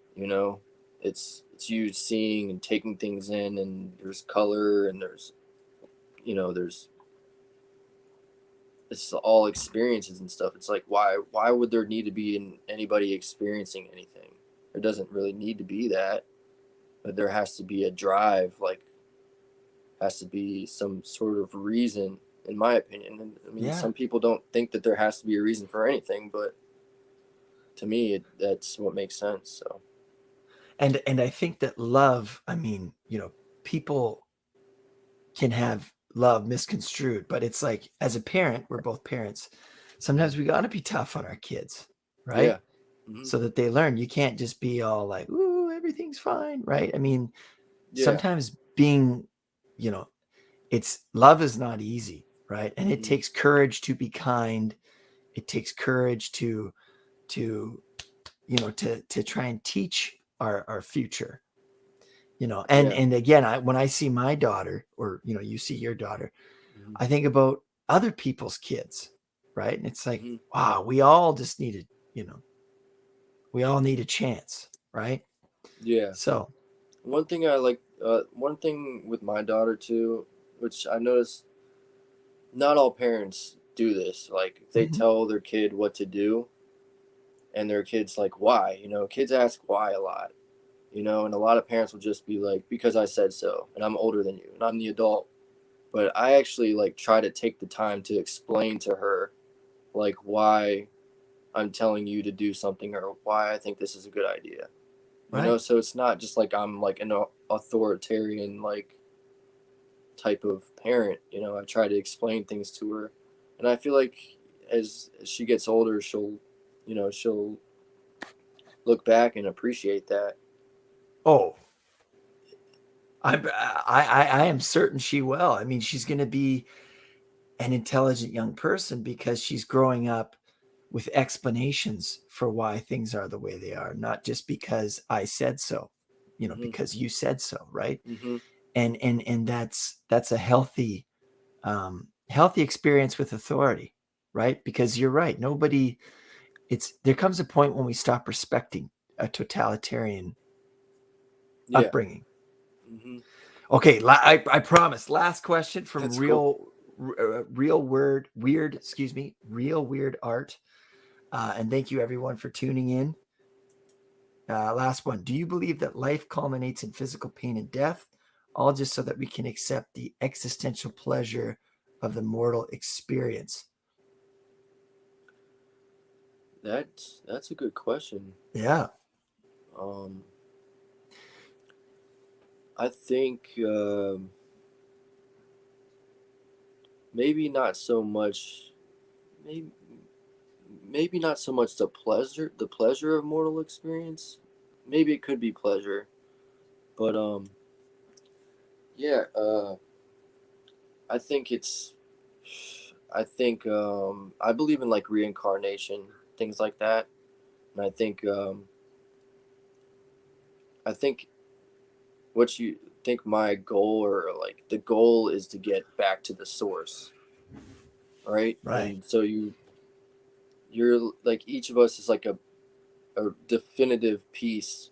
It's you seeing and taking things in, and there's color, and there's it's all experiences and stuff. It's like why would there need to be anybody experiencing anything? There doesn't really need to be that, but there has to be a drive. Like has to be some sort of reason, in my opinion. And I mean, Yeah. some people don't think that there has to be a reason for anything, but to me, that's what makes sense. So And I think that love, I mean, people can have love misconstrued, but it's like as a parent, we're both parents. sometimes we got to be tough on our kids, right? Yeah. Hmm. So that they learn. You can't just be all like, "Ooh, everything's fine," right? I mean, Yeah. sometimes being, you know, it's love is not easy, right? And it Hmm. takes courage to be kind. It takes courage to to try and teach our future, and Yeah. and again, when I see my daughter, or you see your daughter, Hmm. I think about other people's kids, right? And it's like, Hmm. wow, we all just needed, we all need a chance, right? Yeah. So One thing I like, one thing with my daughter too, which I noticed, not all parents do this. Like, if they mhm, tell their kid what to do, and their kid's like, why? Kids ask why a lot. And a lot of parents will just be like, because I said so, and I'm older than you, and I'm the adult. But I actually like try to take the time to explain to her, like, why I'm telling you to do something, or why I think this is a good idea. right. So it's not just like I'm like an authoritarian like type of parent. I try to explain things to her, and I feel like as she gets older, she'll look back and appreciate that. Oh, I am certain she will. I mean, she's going to be an intelligent young person because she's growing up with explanations for why things are the way they are, not just because I said so, Mhm. because you said so, right? Mhm. And that's a healthy experience with authority, right? Because you're right. There comes a point when we stop respecting a totalitarian Yeah. upbringing. Mhm. Okay, I promise. Last question from That's cool. real weird art. And thank you everyone for tuning in. Last one. Do you believe that life culminates in physical pain and death, all just so that we can accept the existential pleasure of the mortal experience? That's a good question. Yeah, Um, I think maybe not so much. Maybe maybe not so much the pleasure of mortal experience. Maybe it could be pleasure, but yeah. I think it's. I believe in like reincarnation, things like that, and I think what you think my goal, or like the goal, is to get back to the source, right? right. And so you're like, each of us is like a definitive piece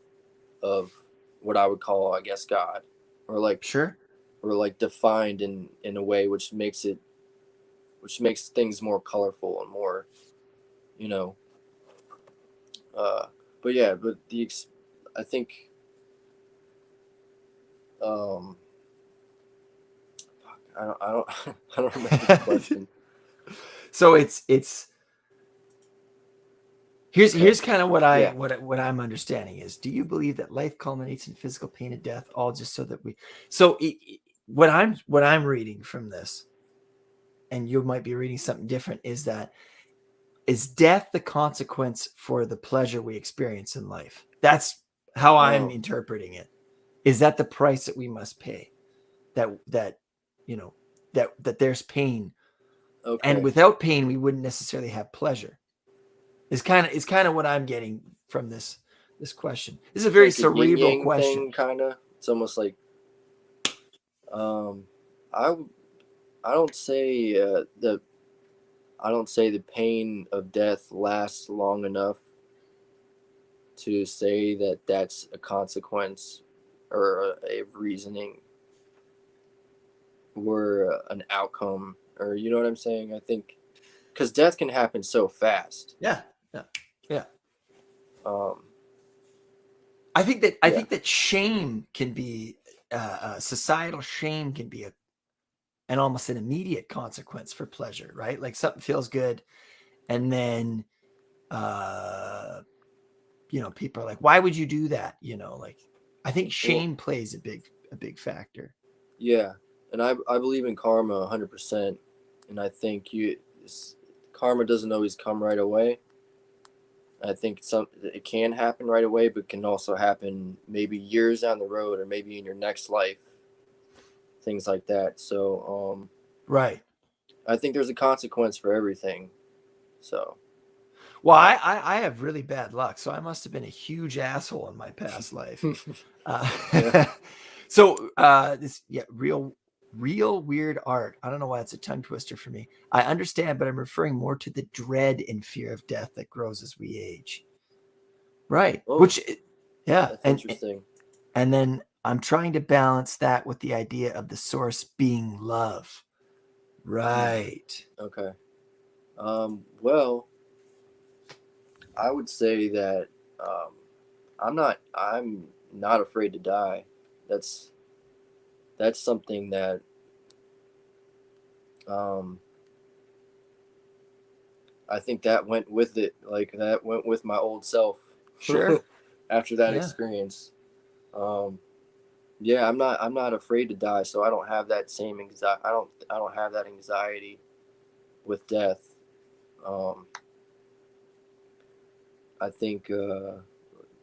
of what I would call, I guess, God, or like Sure. defined in a way which makes things more colorful and more, you know. Uh, but yeah, I think um, fuck, I don't I don't remember the question. So it's here's Okay. kind of Yeah. what I'm understanding is, do you believe that life culminates in physical pain and death, all just so that we so what I'm reading from this, and you might be reading something different, is that is death the consequence for the pleasure we experience in life? That's how I'm Oh. interpreting it. Is that the price that we must pay? That you know that there's pain, and Okay. without pain we wouldn't necessarily have pleasure. Is kind of what I'm getting from this question. This is a very Like a yin cerebral yang question. thing, kind of. It's almost like um, I w- I don't say the pain of death lasts long enough to say that that's a consequence, or a reasoning, or an outcome, or you know what I'm saying. I think because death can happen so fast. Yeah, yeah, yeah. Um, I yeah. think that shame can be societal shame can be an almost an immediate consequence for pleasure, right? Like something feels good, and then uh, people are like, "Why would you do that?" Like I think Well, shame plays a big factor. yeah, and I believe in karma 100%, and I think karma doesn't always come right away. I think it can happen right away, but can also happen maybe years down the road, or maybe in your next life, things like that. So Right. I think there's a consequence for everything. So Well, I have really bad luck, so I must have been a huge asshole in my past life. yeah. So this real weird art. I don't know why it's a tongue twister for me. I understand, but I'm referring more to the dread and fear of death that grows as we age. Right. Oh, Which yeah, that's interesting. and then I'm trying to balance that with the idea of the source being love. Right. Okay. Well, I would say that I'm not afraid to die. That's something that um I think that went with it. Like that went with my old self. Sure. After that Yeah. experience. Yeah, I'm not afraid to die, so I don't have that same anxiety. I don't have that anxiety with death. Um, I think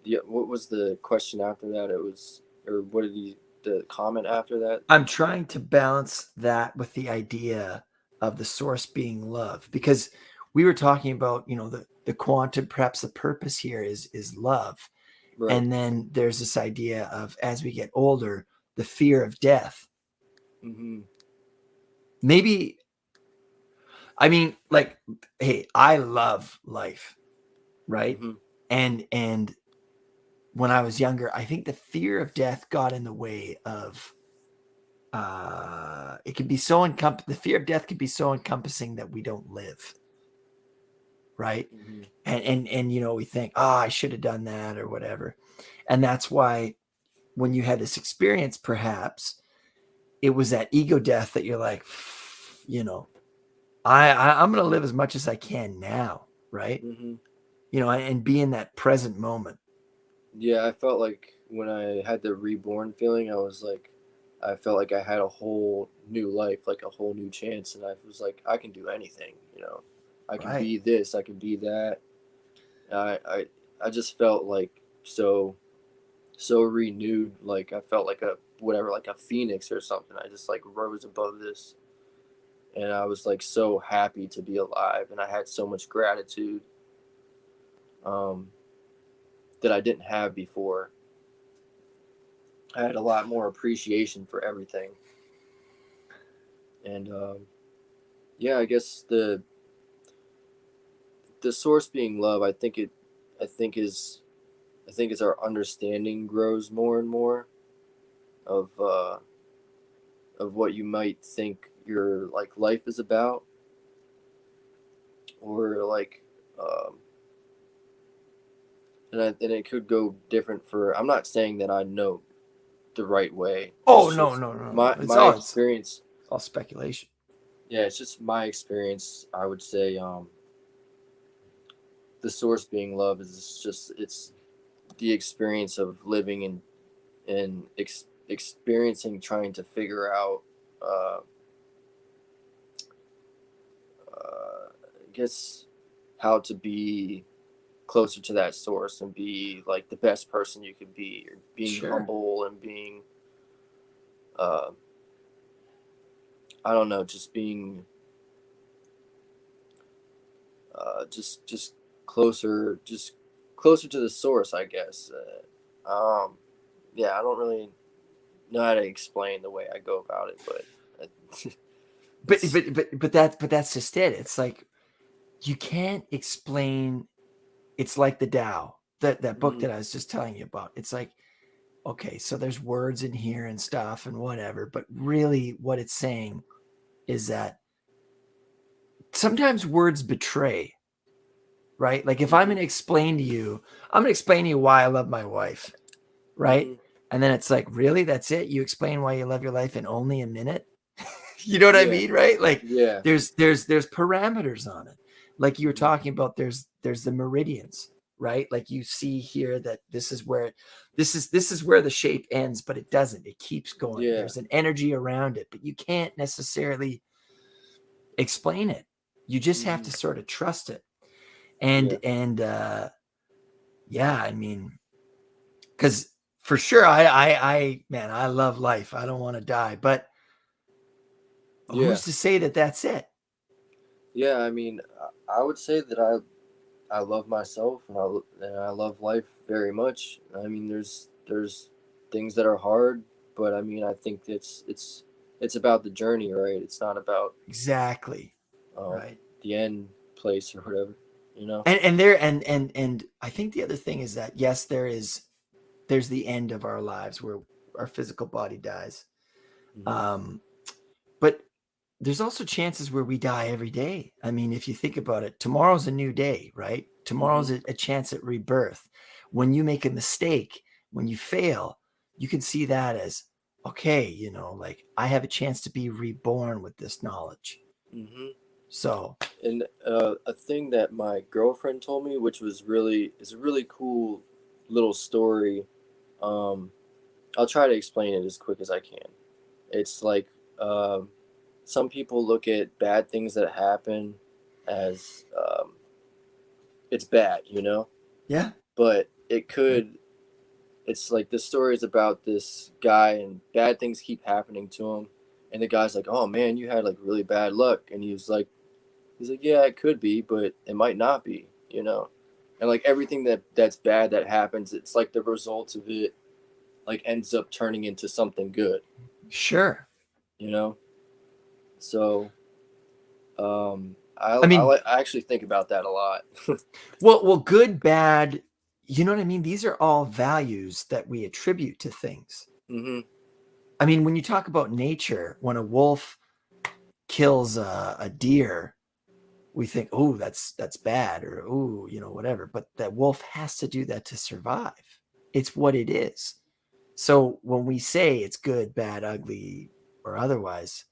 yeah. What was the question after that? It was, or what did the comment after that? I'm trying to balance that with the idea of the source being love, because we were talking about, the quantum, perhaps the purpose here is love. Right. And then there's this idea of, as we get older, the fear of death. Mm-hmm. Maybe, I mean, like, hey, I love life, right? Mm-hmm. And when I was younger, I think the fear of death got in the way of it can be so the fear of death can be so encompassing that we don't live, right? Mm-hmm. And we think, oh, I should have done that or whatever. And that's why when you had this experience, perhaps it was that ego death that you're like, I'm going to live as much as I can now, right? Mm-hmm. And be in that present moment. Yeah, I felt like when I had the reborn feeling, I felt like I had a whole new life, like a whole new chance, and I was like, I can do anything, I can Right. be this, I can be that. I just felt like so renewed, like I felt like like a phoenix or something. I just like rose above this, and I was like so happy to be alive, and I had so much gratitude um, that I didn't have before. I had a lot more appreciation for everything, and yeah, I guess the source being love. I think is I think as our understanding grows more and more of what you might think your like life is about, or like um, and it could go different for. I'm not saying that I know the right way. Oh, It's no, just no, no, no. my experience. It's all speculation. Yeah, it's just my experience. I would say the source being love is just it's the experience of living and experiencing, trying to figure out uh, I guess how to be closer to that source and be like the best person you could be, or being Sure. humble and being uh, I don't know, just being just closer to the source, I guess. Yeah, I don't really know how to explain the way I go about it, but But that's just it. It's like you can't explain. It's like the Tao, that book mm-hmm. that I was just telling you about. It's like, okay, so there's words in here and stuff and whatever, but really what it's saying is that sometimes words betray, right? Like if I'm going to explain to you, I'm going to explain to you why I love my wife, right? Mm-hmm. And then it's like, really? That's it? You explain why you love your life in only a minute? You know what I Yeah, mean, right? Like yeah, there's parameters on it. Like you were talking about, there's the meridians, right? Like you see here that this is where the shape ends, but it doesn't. It keeps going. yeah, There's an energy around it, but you can't necessarily explain it. You just have to Mm-hmm. sort of trust it. Yeah. And yeah, I mean, because for sure, man, I love life. I don't want to die, but Yeah. who's to say that that's it? Yeah. I mean, I would say that I love myself and I love life very much. I mean, there's things that are hard, but I mean, I think it's about the journey, right? It's not about Exactly. um, Right. the end place or whatever, you know. And I think the other thing is that yes, there's the end of our lives where our physical body dies. Mm-hmm. Um, but there's also chances where we die every day. I mean, if you think about it, tomorrow's a new day, right? Mm-hmm. Tomorrow's a chance at rebirth. When you make a mistake, when you fail, you can see that as, okay, like I have a chance to be reborn with this knowledge. Mm-hmm. So, And a thing that my girlfriend told me, which is a really cool little story. Um, I'll try to explain it as quick as I can. It's like um, some people look at bad things that happen as it's bad, you know, yeah. but it Yeah. could. It's like this story is about this guy and bad things keep happening to him, and the guy's like, "Oh man, you had like really bad luck," and he's like, "Yeah, it could be, but it might not be," you know, and like everything that's bad that happens, it's like the results of it like ends up turning into something good, Sure. you know. So I mean, I actually think about that a lot. well, good, bad, you know what I mean? These are all values that we attribute to things. Mm-hmm. I mean, when you talk about nature, when a wolf kills a deer, we think, oh, that's bad, or oh, whatever. But that wolf has to do that to survive. It's what it is. So when we say it's good, bad, ugly, or otherwise,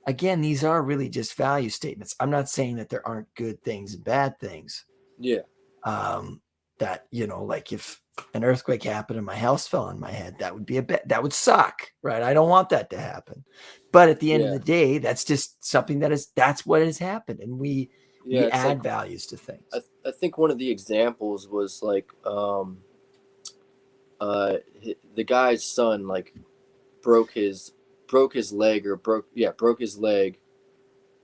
again, these are really just value statements. I'm not saying that there aren't good things and bad things. Yeah. Um, that like if an earthquake happened and my house fell on my head, that would be that would suck, right? I don't want that to happen. But at the end of Yeah. the day, that's just something that's what has happened, and we Yeah. It's like add values to things. I think one of the examples was like the guy's son like broke his broke his leg or broke his leg,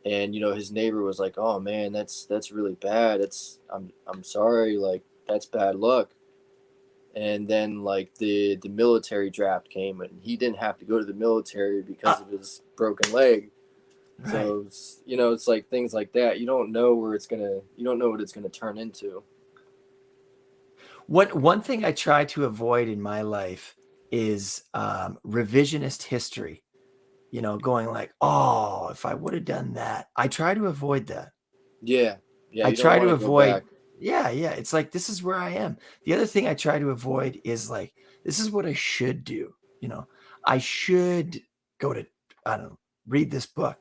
and you know his neighbor was like, "Oh man, that's really bad. It's I'm sorry, like that's bad luck." And then like the military draft came, and he didn't have to go to the military because Uh, of his broken leg. right. So you know, it's like things like that. You don't know what it's gonna turn into. One thing I try to avoid in my life is revisionist history. Going like, oh, if I would have done that. I try to avoid that. Yeah, yeah. I You don't try want to to go avoid, back. yeah, yeah. It's like this is where I am. The other thing I try to avoid is like, this is what I should do. I should go to, I don't know, read this book.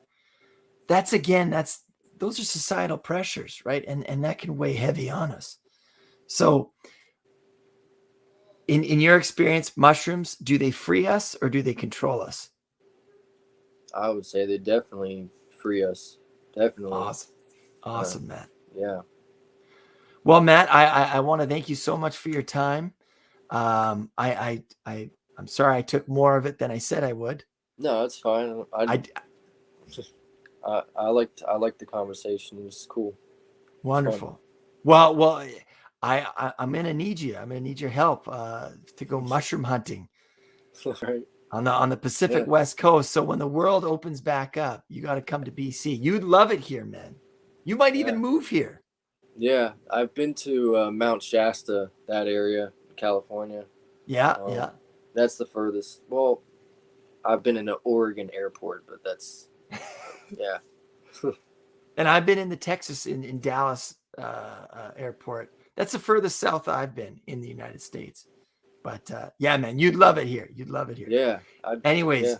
Those are societal pressures, right? And that can weigh heavy on us. So in your experience, mushrooms, do they free us or do they control us? I would say they definitely free us. Definitely. Awesome. Uh, Awesome, Matt. yeah. Well, Matt, I want to thank you so much for your time. I'm sorry I took more of it than I said I would. No, that's fine. I I liked the conversation. It was cool. It was fun. Wonderful. Well, I'm gonna need you. I'm gonna need your help to go mushroom hunting Right. on the Pacific Yeah. West Coast. So when the world opens back up, you got to come to BC. You'd love it here, man. You might Yeah. even move here. Yeah. I've been to Mount Shasta, that area, California. Yeah, Um, yeah. that's the furthest. Well, I've been in an Oregon airport, but that's yeah. And I've been in the Texas in Dallas airport. That's the furthest south I've been in the United States. But yeah, man, you'd love it here. You'd love it here. Yeah. Yeah. Anyways,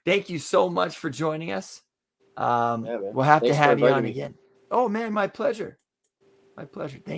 thank you so much for joining us. Yeah, man. We'll have to Thanks for have you inviting on me. again. Oh man, my pleasure. My pleasure. Thank you.